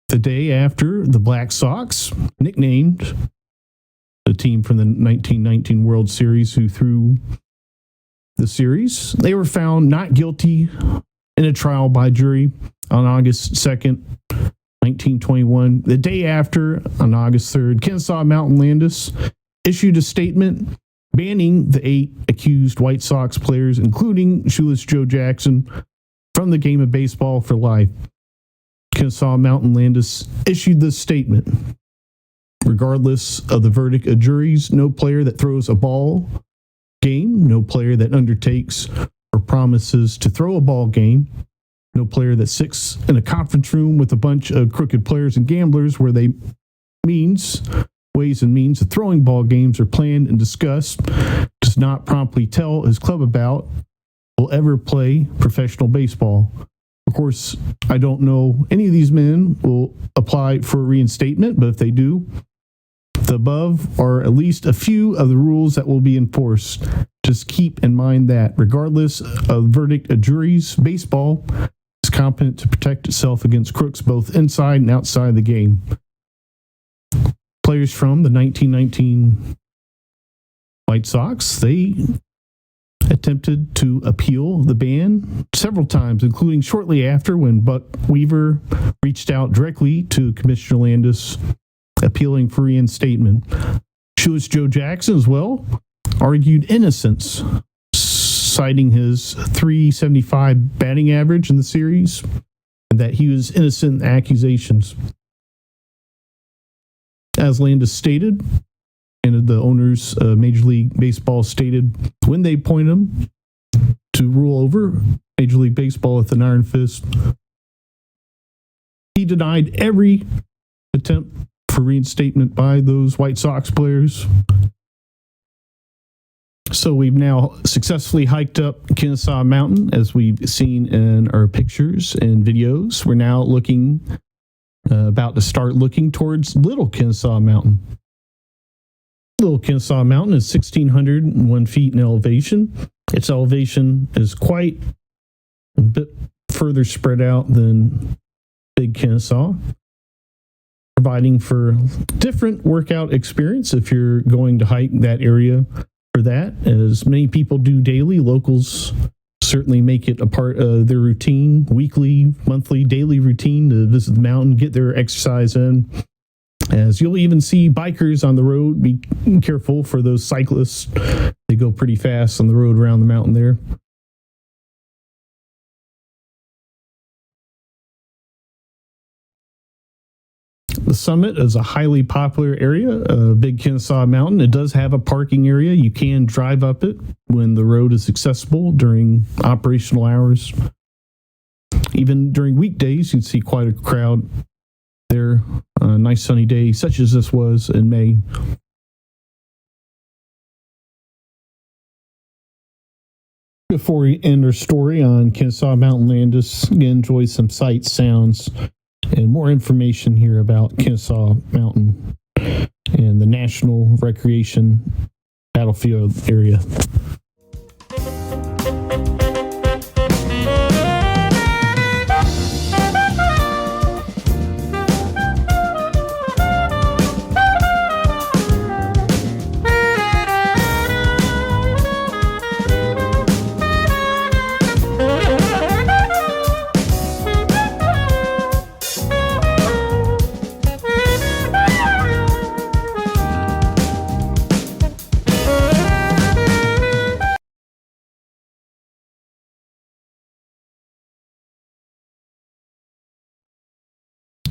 The day after the Black Sox, nicknamed the team from the 1919 World Series who threw the series, they were found not guilty in a trial by jury on August 2nd, 1921. The day after, on August 3rd, Kennesaw Mountain Landis issued a statement banning the 8 accused White Sox players, including Shoeless Joe Jackson, from the game of baseball for life. Kennesaw Mountain Landis issued this statement: regardless of the verdict of juries, no player that throws a ball game, no player that undertakes or promises to throw a ball game, no player that sits in a conference room with a bunch of crooked players and gamblers where they ways and means of throwing ball games are planned and discussed, does not promptly tell his club about, will ever play professional baseball. Of course, I don't know any of these men will apply for reinstatement, but if they do, the above are at least a few of the rules that will be enforced. Just keep in mind that, regardless of the verdict of juries, baseball is competent to protect itself against crooks both inside and outside the game. Players from the 1919 White Sox, they attempted to appeal the ban several times, including shortly after when Buck Weaver reached out directly to Commissioner Landis appealing for reinstatement. Shoeless Joe Jackson as well argued innocence, citing his .375 batting average in the series and that he was innocent in accusations. As Landis stated, and the owners of Major League Baseball stated when they appointed him to rule over Major League Baseball with an iron fist, he denied every attempt for reinstatement by those White Sox players. So we've now successfully hiked up Kennesaw Mountain, as we've seen in our pictures and videos. We're now about to start looking towards Little Kennesaw Mountain. Little Kennesaw Mountain is 1,601 feet in elevation. Its elevation is quite a bit further spread out than Big Kennesaw, providing for different workout experience if you're going to hike that area. For that, as many people do daily, locals certainly make it a part of their routine, weekly, monthly, daily routine to visit the mountain, get their exercise in. As you'll even see bikers on the road. Be careful for those cyclists. They go pretty fast on the road around the mountain there. The summit is a highly popular area of Big Kennesaw Mountain. It does have a parking area. You can drive up it when the road is accessible during operational hours. Even during weekdays, you'd see quite a crowd there. A nice sunny day, such as this was in May. Before we end our story on Kennesaw Mountain, Landis, again, enjoy some sights, sounds, and more information here about Kennesaw Mountain and the National Recreation Battlefield area.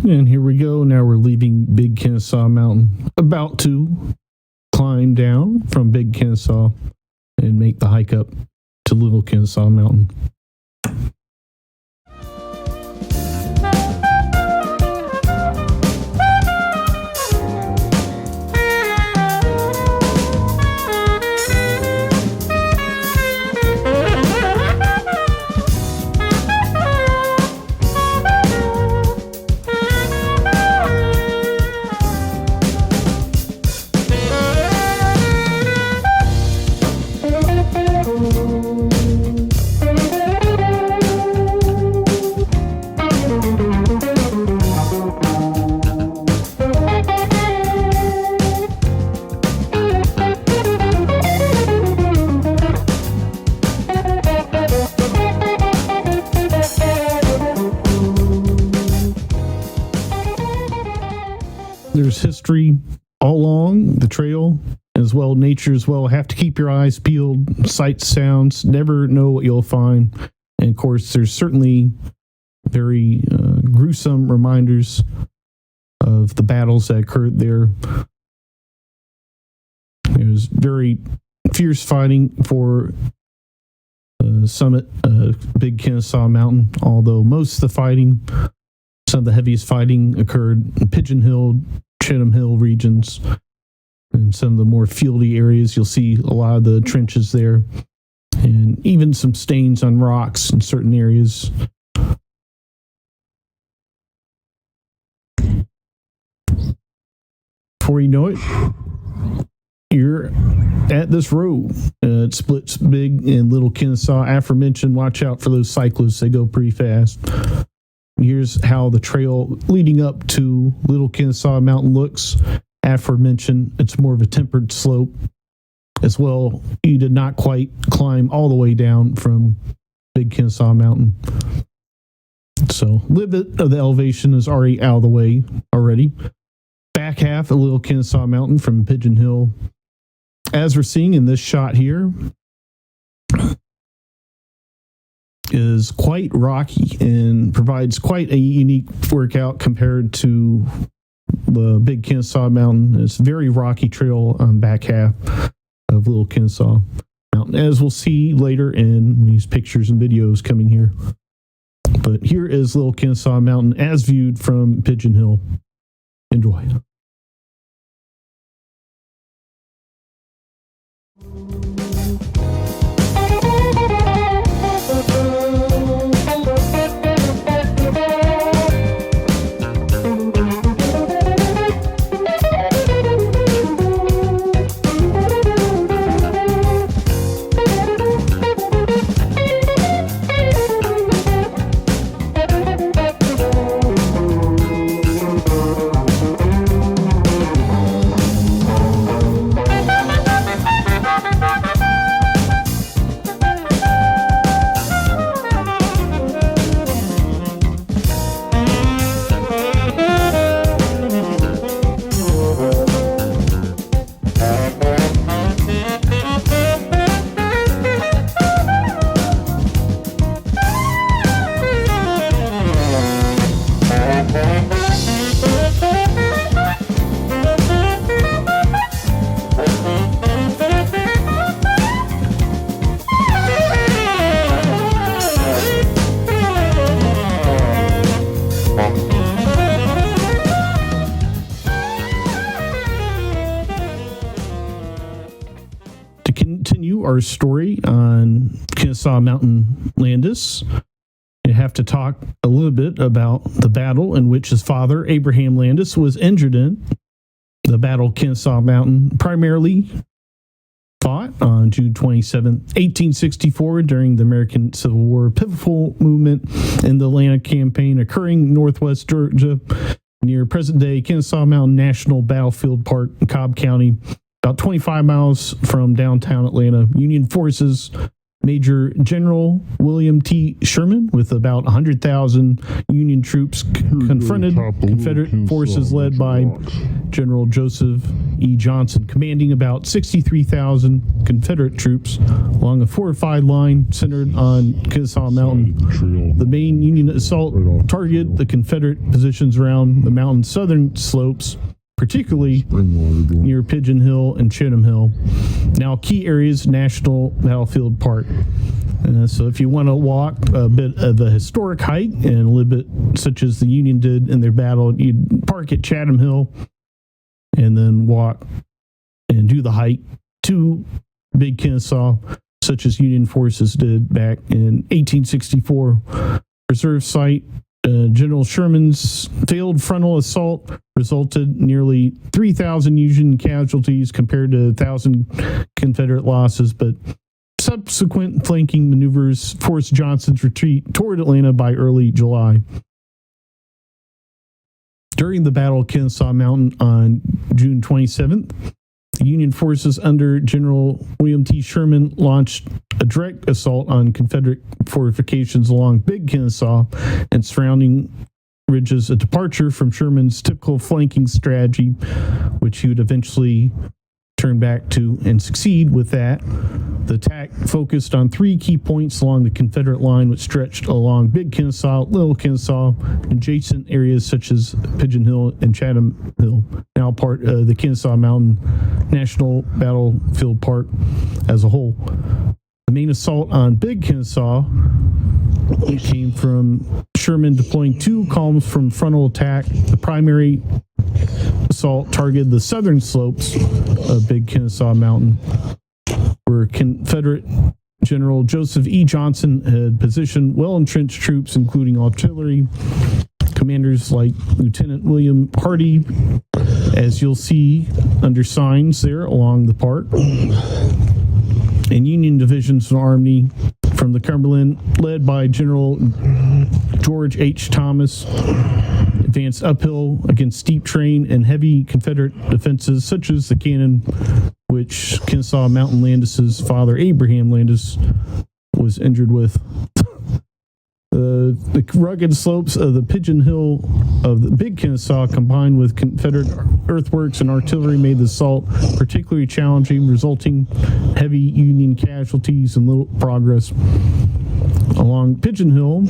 And here we go. Now we're leaving Big Kennesaw Mountain. About to climb down from Big Kennesaw and make the hike up to Little Kennesaw Mountain. There's history all along the trail, as well nature as well. Have to keep your eyes peeled, sights, sounds, never know what you'll find. And of course, there's certainly very gruesome reminders of the battles that occurred there. There's very fierce fighting for summit Big Kennesaw Mountain, although most of the fighting, some of the heaviest fighting occurred in Pigeon Hill, Chatham Hill regions, and some of the more fieldy areas. You'll see a lot of the trenches there, and even some stains on rocks in certain areas. Before you know it, you're at this road. It splits Big and Little Kennesaw. Aforementioned, watch out for those cyclists. They go pretty fast. Here's how the trail leading up to Little Kennesaw Mountain looks. Aforementioned, it's more of a tempered slope. as well. You did not quite climb all the way down from Big Kennesaw Mountain. So a little bit of the elevation is already out of the way already. Back half of Little Kennesaw Mountain from Pigeon Hill, as we're seeing in this shot here, is quite rocky and provides quite a unique workout compared to the Big Kennesaw Mountain. It's a very rocky trail on back half of Little Kennesaw Mountain, as we'll see later in these pictures and videos coming here. But here is Little Kennesaw Mountain as viewed from Pigeon Hill. Enjoy. Our story on Kennesaw Mountain Landis, you have to talk a little bit about the battle in which his father, Abraham Landis, was injured in. The Battle of Kennesaw Mountain primarily fought on June 27, 1864, during the American Civil War, pivotal movement in the Atlanta campaign occurring in northwest Georgia near present-day Kennesaw Mountain National Battlefield Park in Cobb County, about 25 miles from downtown Atlanta. Union forces, Major General William T. Sherman, with about 100,000 Union troops, confronted Confederate forces led by General Joseph E. Johnson, commanding about 63,000 Confederate troops along a fortified line centered on Kennesaw Mountain. The main Union assault targeted the Confederate positions around the mountain's southern slopes, particularly near Pigeon Hill and Chatham Hill. Now, key areas, National Battlefield Park. So if you want to walk a bit of a historic hike and a little bit such as the Union did in their battle, you'd park at Chatham Hill and then walk and do the hike to Big Kennesaw, such as Union forces did back in 1864. Reserve site. General Sherman's failed frontal assault resulted nearly 3,000 Union casualties compared to 1,000 Confederate losses, but subsequent flanking maneuvers forced Johnson's retreat toward Atlanta by early July. During the Battle of Kennesaw Mountain on June 27th, the Union forces under General William T. Sherman launched a direct assault on Confederate fortifications along Big Kennesaw and surrounding ridges, a departure from Sherman's typical flanking strategy, which he would eventually turn back to and succeed with that. The attack focused on three key points along the Confederate line, which stretched along Big Kennesaw, Little Kennesaw, adjacent areas such as Pigeon Hill and Chatham Hill, now part of the Kennesaw Mountain National Battlefield Park as a whole. The main assault on Big Kennesaw came from Sherman deploying two columns from frontal attack. The primary assault targeted the southern slopes of Big Kennesaw Mountain, where Confederate General Joseph E. Johnson had positioned well-entrenched troops, including artillery, commanders like Lieutenant William Hardy, as you'll see under signs there along the park, and Union divisions and army from the Cumberland, led by General George H. Thomas, advanced uphill against steep terrain and heavy Confederate defenses such as the cannon which Kennesaw Mountain Landis's father, Abraham Landis, was injured with. The rugged slopes of the Pigeon Hill of the Big Kennesaw, combined with Confederate earthworks and artillery, made the assault particularly challenging, resulting heavy Union casualties and little progress. Along Pigeon Hill,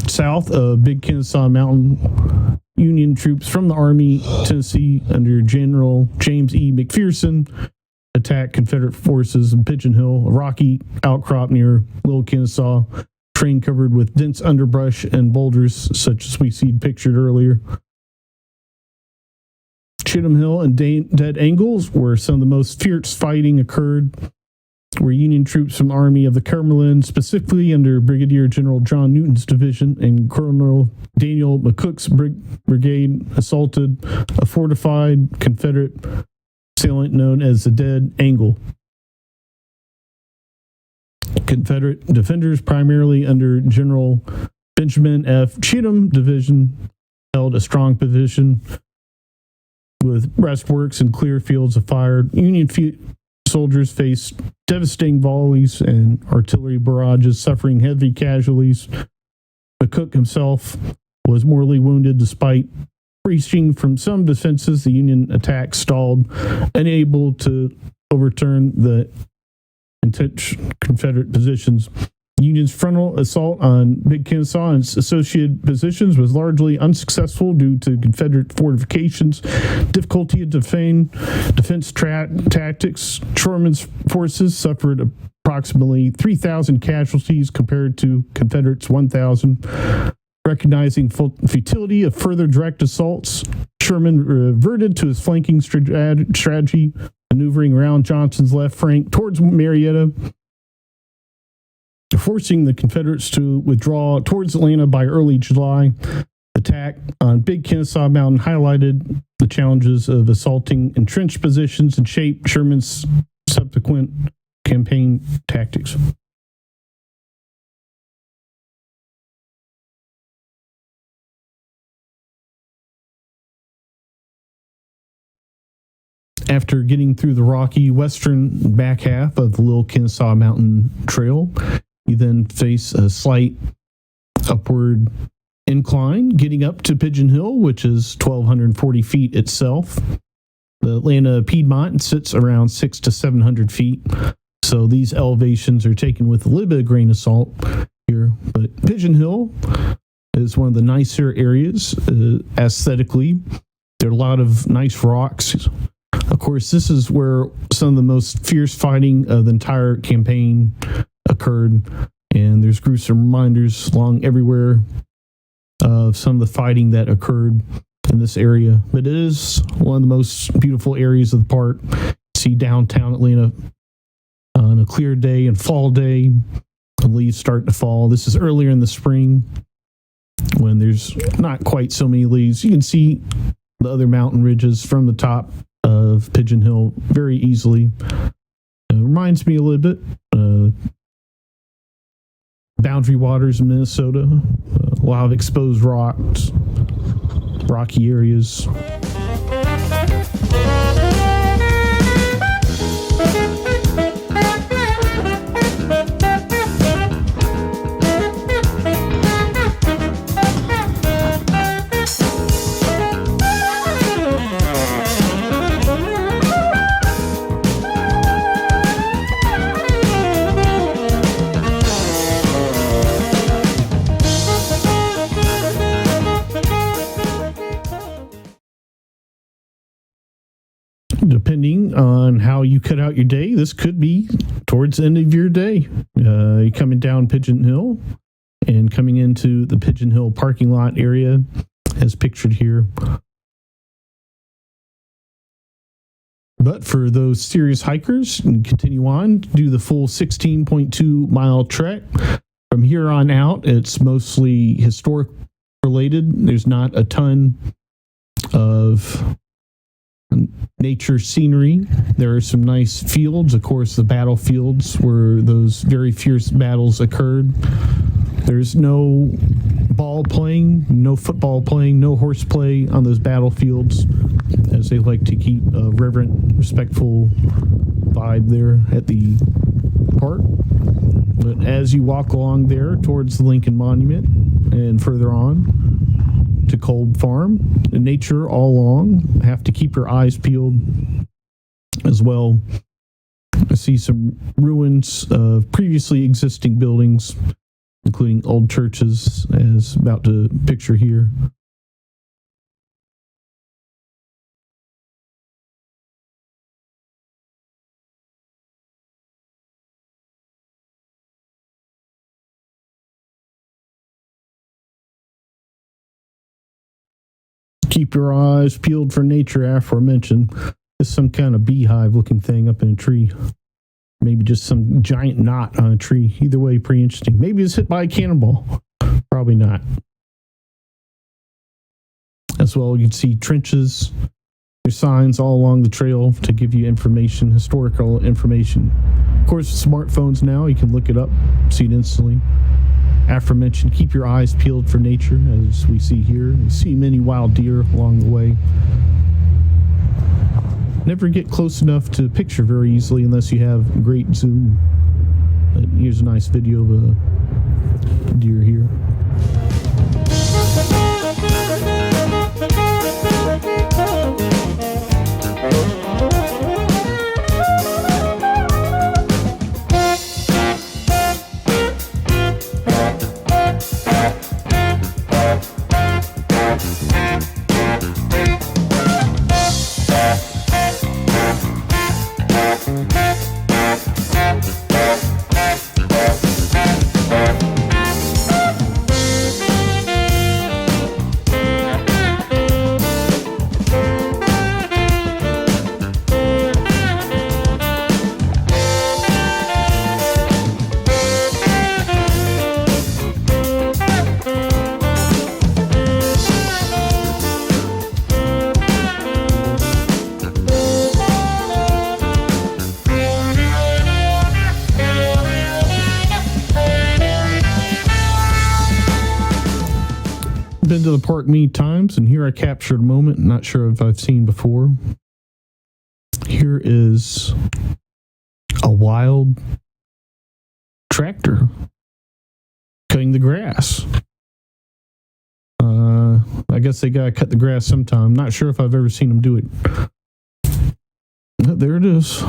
south of Big Kennesaw Mountain, Union troops from the Army, Tennessee, under General James E. McPherson, attacked Confederate forces in Pigeon Hill, a rocky outcrop near Little Kennesaw, terrain covered with dense underbrush and boulders, such as we see pictured earlier. Chittum Hill and Dead Angles, where some of the most fierce fighting occurred, where Union troops from the Army of the Cumberland, specifically under Brigadier General John Newton's division and Colonel Daniel McCook's brigade, assaulted a fortified Confederate salient known as the Dead Angle. Confederate defenders, primarily under General Benjamin F. Cheatham division, held a strong position with breastworks and clear fields of fire. Union soldiers faced devastating volleys and artillery barrages, suffering heavy casualties. McCook himself was mortally wounded despite breaching from some defenses. The Union attack stalled, unable to overturn the entrenched Confederate positions. The Union's frontal assault on Big Kennesaw and its associated positions was largely unsuccessful due to Confederate fortifications, difficulty of defense tactics. Sherman's forces suffered approximately 3,000 casualties compared to Confederates' 1,000. Recognizing futility of further direct assaults, Sherman reverted to his flanking strategy, maneuvering around Johnson's left flank towards Marietta, forcing the Confederates to withdraw towards Atlanta by early July. Attack on Big Kennesaw Mountain highlighted the challenges of assaulting entrenched positions and shaped Sherman's subsequent campaign tactics. After getting through the rocky western back half of the Little Kennesaw Mountain Trail, you then face a slight upward incline, getting up to Pigeon Hill, which is 1,240 feet itself. The Atlanta Piedmont sits around 600 to 700 feet, so these elevations are taken with a little bit of grain of salt here. But Pigeon Hill is one of the nicer areas aesthetically. There are a lot of nice rocks. Of course, this is where some of the most fierce fighting of the entire campaign occurred, and there's gruesome reminders along everywhere of some of the fighting that occurred in this area. But it is one of the most beautiful areas of the park. You see downtown Atlanta on a clear day and fall day, the leaves start to fall. This is earlier in the spring when there's not quite so many leaves. You can see the other mountain ridges from the top of Pigeon Hill very easily. Reminds me a little bit Boundary Waters in Minnesota. A lot of exposed rocks, rocky areas. Depending on how you cut out your day, this could be towards the end of your day. You're coming down Pigeon Hill and coming into the Pigeon Hill parking lot area as pictured here. But for those serious hikers, you can continue on, do the full 16.2 mile trek. From here on out, it's mostly historic related. There's not a ton of nature scenery. There are some nice fields, of course, the battlefields where those very fierce battles occurred. There's no ball playing, no football playing, no horse play on those battlefields, as they like to keep a reverent, respectful vibe there at the park. But as you walk along there towards the Lincoln Monument and further on to Kolb Farm, the nature all along, have to keep your eyes peeled as well. I see some ruins of previously existing buildings, including old churches, as about to picture here. Keep your eyes peeled for nature aforementioned. There's some kind of beehive looking thing up in a tree. Maybe just some giant knot on a tree. Either way, pretty interesting. Maybe it's hit by a cannonball. Probably not. As well, you can see trenches. There's signs all along the trail to give you information, historical information. Of course, smartphones now, you can look it up, see it instantly. Aforementioned, keep your eyes peeled for nature, as we see here. You see many wild deer along the way. Never get close enough to picture very easily unless you have great zoom. But here's a nice video of a deer here. Been to the park many times, and here I captured a moment, not sure if I've seen before. Here is a wild tractor cutting the grass. I guess they gotta cut the grass sometime. Not sure if I've ever seen them do it. There it is.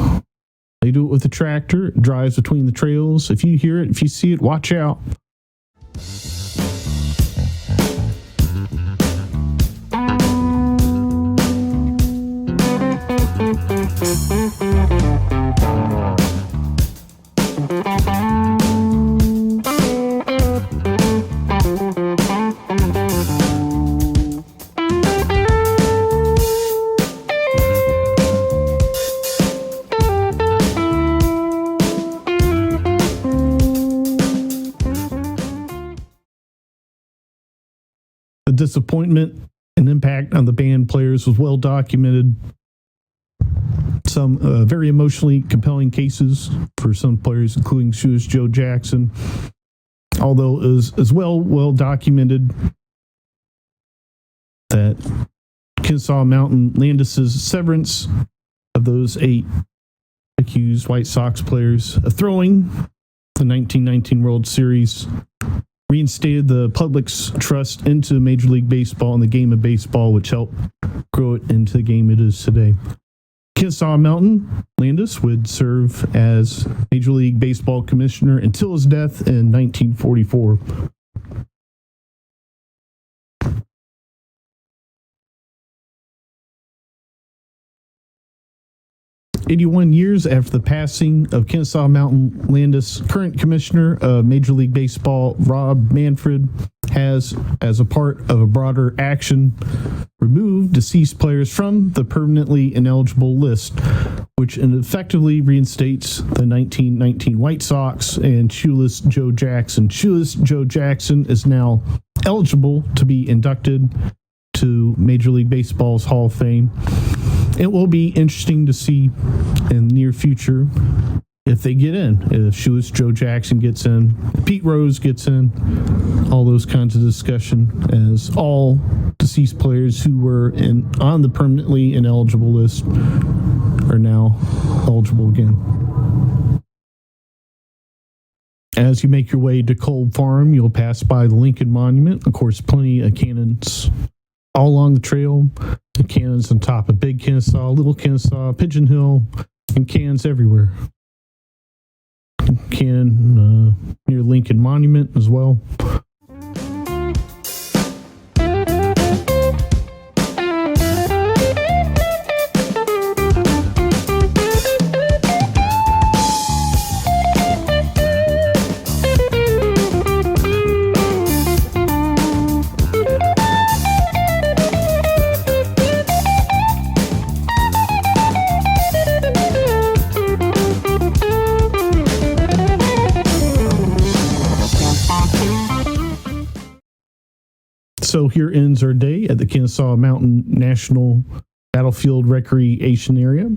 They do it with the tractor. It drives between the trails. If you hear it, if you see it, watch out. The disappointment and impact on the band players was well documented. Some very emotionally compelling cases for some players, including Shoeless Joe Jackson. Although it was as well documented that Kennesaw Mountain Landis's severance of those 8 accused White Sox players of throwing the 1919 World Series reinstated the public's trust into Major League Baseball and the game of baseball, which helped grow it into the game it is today. Kennesaw Mountain Landis would serve as Major League Baseball commissioner until his death in 1944. 81 years after the passing of Kennesaw Mountain Landis, current commissioner of Major League Baseball, Rob Manfred, has, as a part of a broader action, removed deceased players from the permanently ineligible list, which effectively reinstates the 1919 White Sox and Shoeless Joe Jackson. Shoeless Joe Jackson is now eligible to be inducted to Major League Baseball's Hall of Fame. It will be interesting to see in the near future if if they get in, if Shoeless Joe Jackson gets in, Pete Rose gets in, all those kinds of discussion, as all deceased players who were on the permanently ineligible list are now eligible again. As you make your way to Cold Farm, you'll pass by the Lincoln Monument. Of course, plenty of cannons all along the trail. The cannons on top of Big Kennesaw, Little Kennesaw, Pigeon Hill, and cannons everywhere. Cannon near Lincoln Monument as well. So here ends our day at the Kennesaw Mountain National Battlefield Recreation Area.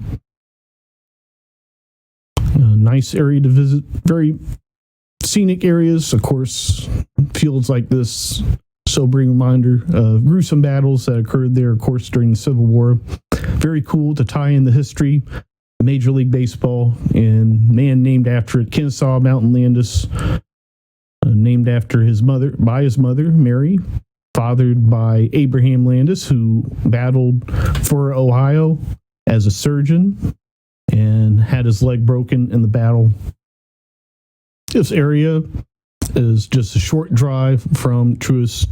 A nice area to visit. Very scenic areas. Of course, fields like this, sobering reminder of gruesome battles that occurred there, of course, during the Civil War. Very cool to tie in the history. Major League Baseball and man named after it, Kennesaw Mountain Landis, named after his mother, Mary, fathered by Abraham Landis, who battled for Ohio as a surgeon and had his leg broken in the battle. This area is just a short drive from Truist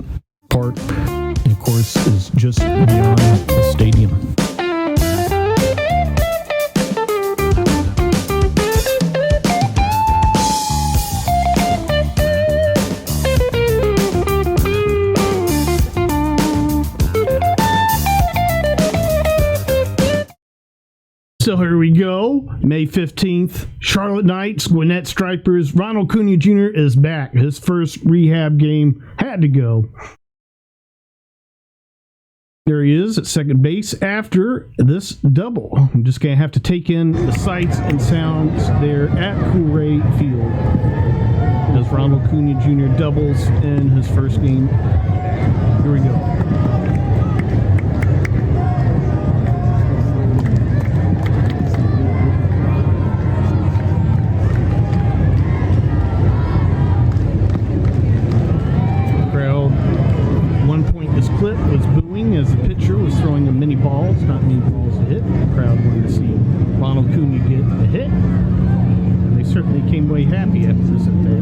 Park, and of course is just beyond the stadium. So here we go. May 15th, Charlotte Knights, Gwinnett Stripers. Ronald Cunha Jr. is back. His first rehab game had to go. There he is at second base after this double. I'm just going to have to take in the sights and sounds there at Coolray Field as Ronald Cunha Jr. doubles in his first game. Here we go. Clip was booing as the pitcher was throwing him many balls, not many balls to hit. The crowd wanted to see Ronald Cunha get a hit, and they certainly came away happy after this at bat.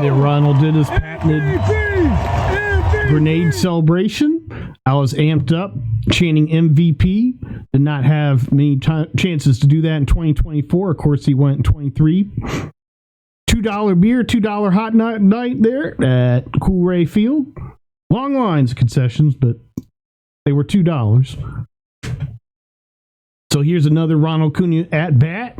Ronald did his patented grenade celebration. I was amped up, chanting MVP. Did not have many chances to do that in 2024. Of course, he went in 23. $2 beer, $2 hot night there at Coolray Field. Long lines of concessions, but they were $2. So here's another Ronald Cunha at bat.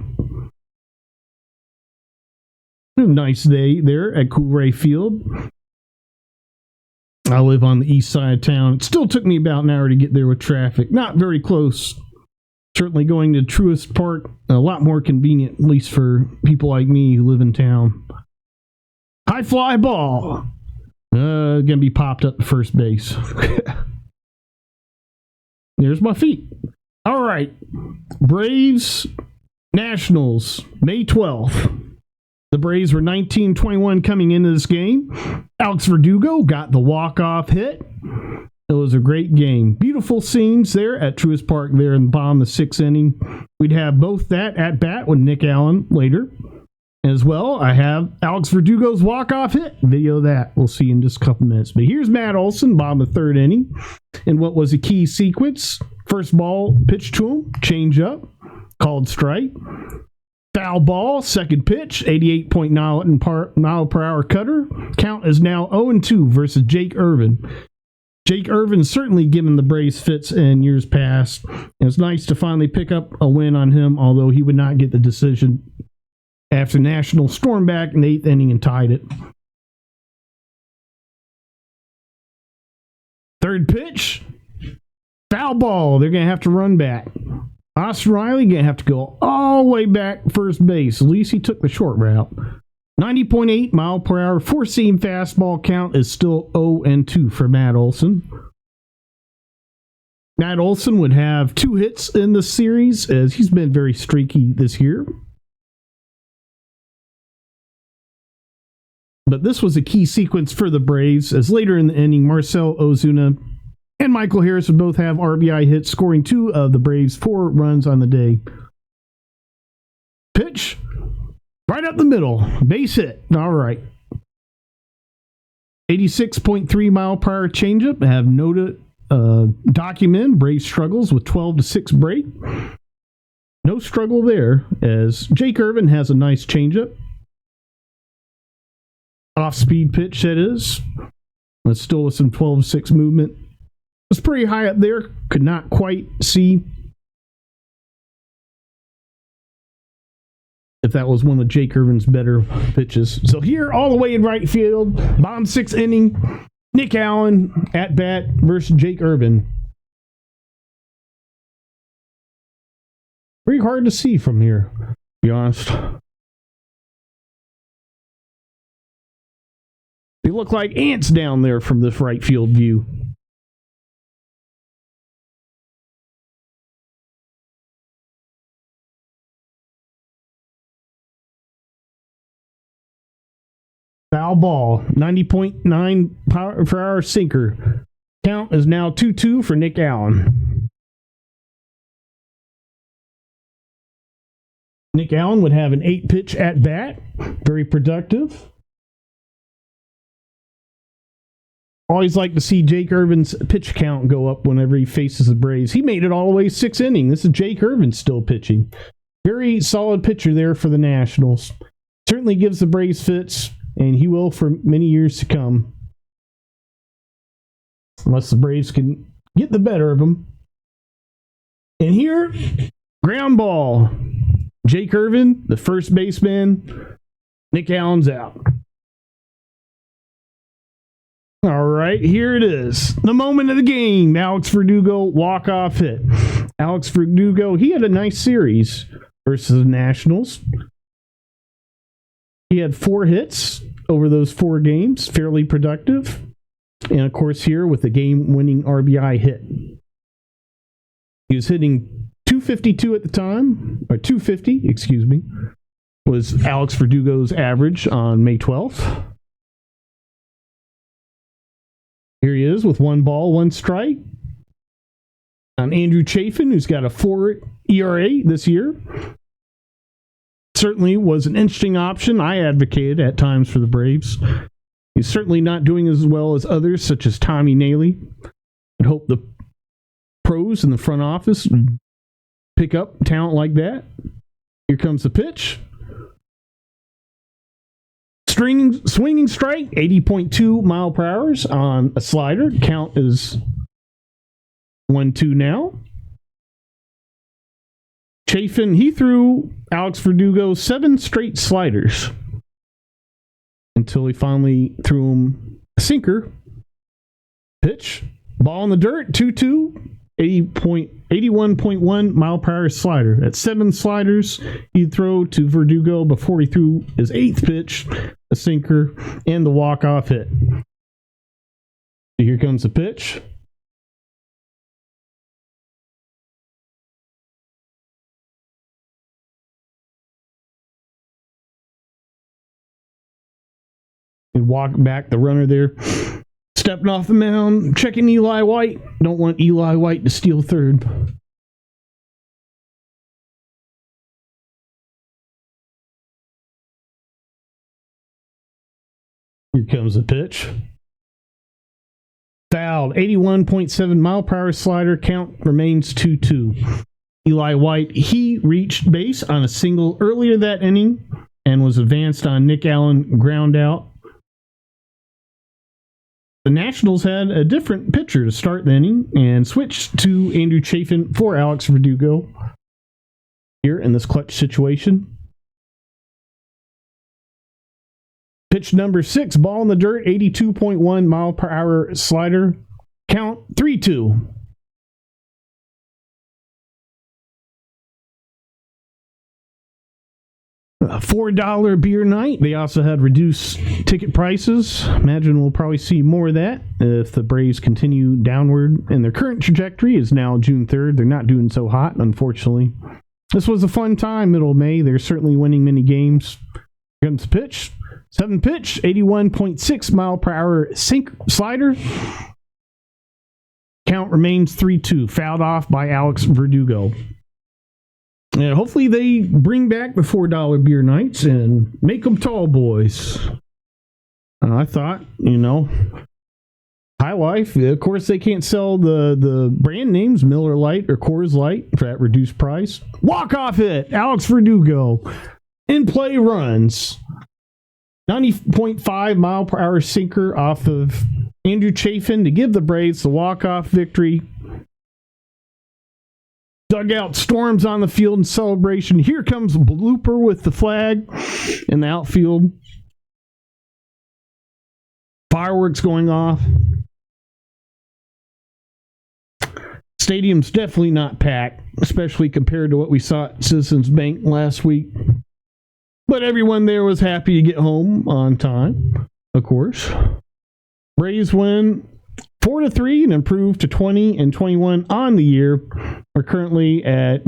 Nice day there at Coolray Field. I live on the east side of town. It still took me about an hour to get there with traffic. Not very close. Certainly going to Truist Park, a lot more convenient, at least for people like me who live in town. High fly ball. Gonna be popped up to first base. There's my feet. All right. Braves Nationals, May 12th. The Braves were 19-21 coming into this game. Alex Verdugo got the walk-off hit. It was a great game. Beautiful scenes there at Truist Park there in the bottom of the sixth inning. We'd have both that at bat with Nick Allen later. As well, I have Alex Verdugo's walk-off hit. Video of that. We'll see in just a couple minutes. But here's Matt Olson, bottom of the third inning, in what was a key sequence. First ball pitched to him, change up, called strike. Foul ball, second pitch, 88.9 mile per hour cutter. Count is now 0-2 versus Jake Irvin. Jake Irvin certainly given the Braves fits in years past. And it's nice to finally pick up a win on him, although he would not get the decision after National stormed back in the 8th inning and tied it. Third pitch, foul ball. They're going to have to run back. Austin Riley going to have to go all the way back first base. At least he took the short route. 90.8 mile per hour, four-seam fastball. Count is still 0-2 for Matt Olson. Matt Olson would have 2 hits in the series as he's been very streaky this year. But this was a key sequence for the Braves as later in the inning, Marcell Ozuna and Michael Harris would both have RBI hits, scoring 2 of the Braves' 4 runs on the day. Pitch, right up the middle, base hit. All right. 86.3 mile per hour changeup. I have noted, documented Braves struggles with 12-6 break. No struggle there as Jake Irvin has a nice changeup. Off-speed pitch, that is. But still with some 12-6 movement. Was pretty high up there. Could not quite see if that was one of Jake Irvin's better pitches. So here, all the way in right field, bottom 6th inning, Nick Allen at bat versus Jake Irvin. Pretty hard to see from here, to be honest. They look like ants down there from this right field view. Foul ball, 90.9 power per hour sinker. Count is now 2-2 for Nick Allen. Nick Allen would have an 8-pitch at bat. Very productive. Always like to see Jake Irvin's pitch count go up whenever he faces the Braves. He made it all the way 6th inning. This is Jake Irvin still pitching. Very solid pitcher there for the Nationals. Certainly gives the Braves fits, and he will for many years to come. Unless the Braves can get the better of him. And here, ground ball. Jake Irvin, the first baseman. Nick Allen's out. All right, here it is. The moment of the game. Alex Verdugo walk-off hit. Alex Verdugo, he had a nice series versus the Nationals. He had 4 hits over those 4 games, fairly productive. And of course here with the game-winning RBI hit. He was hitting 252 at the time, or 250, excuse me, was Alex Verdugo's average on May 12th. Here he is with 1 ball, 1 strike. On Andrew Chafin, who's got a 4 ERA this year. Certainly was an interesting option. I advocated at times for the Braves. He's certainly not doing as well as others, such as Tommy Naily. I'd hope the pros in the front office pick up talent like that. Here comes the pitch. Swinging strike, 80.2 mile per hour on a slider. Count is 1-2 now. Chafin, he threw Alex Verdugo 7 straight sliders until he finally threw him a sinker. Pitch, ball in the dirt, 2-2, 81.1 mile per hour slider. That's 7 sliders he'd throw to Verdugo before he threw his 8th pitch, a sinker, and the walk-off hit. Here comes the pitch. And walk back the runner there. Stepping off the mound, checking Eli White. Don't want Eli White to steal third. Here comes the pitch. Fouled. 81.7 mile per hour slider. Count remains 2-2. Eli White, he reached base on a single earlier that inning and was advanced on Nick Allen ground out. The Nationals had a different pitcher to start the inning and switched to Andrew Chafin for Alex Verdugo here in this clutch situation. Pitch number 6, ball in the dirt, 82.1 mile per hour slider. Count 3-2. A $4 beer night. They also had reduced ticket prices. Imagine we'll probably see more of that if the Braves continue downward. And their current trajectory is now June 3rd. They're not doing so hot, unfortunately. This was a fun time, middle of May. They're certainly winning many games. Here comes the pitch. 7 pitch, 81.6 mile per hour slider. Count remains 3-2. Fouled off by Alex Verdugo. And hopefully they bring back the $4 beer nights and make them tall boys. I thought, High Life, of course they can't sell the brand names, Miller Lite or Coors Light, for that reduced price. Walk-off hit, Alex Verdugo. In play runs. 90.5 mile per hour sinker off of Andrew Chafin to give the Braves the walk-off victory. Dugout storms on the field in celebration. Here comes Blooper with the flag in the outfield. Fireworks going off. Stadium's definitely not packed, especially compared to what we saw at Citizens Bank last week. But everyone there was happy to get home on time, of course. Braves win 4-3 and improve to 20-21 on the year. We're currently at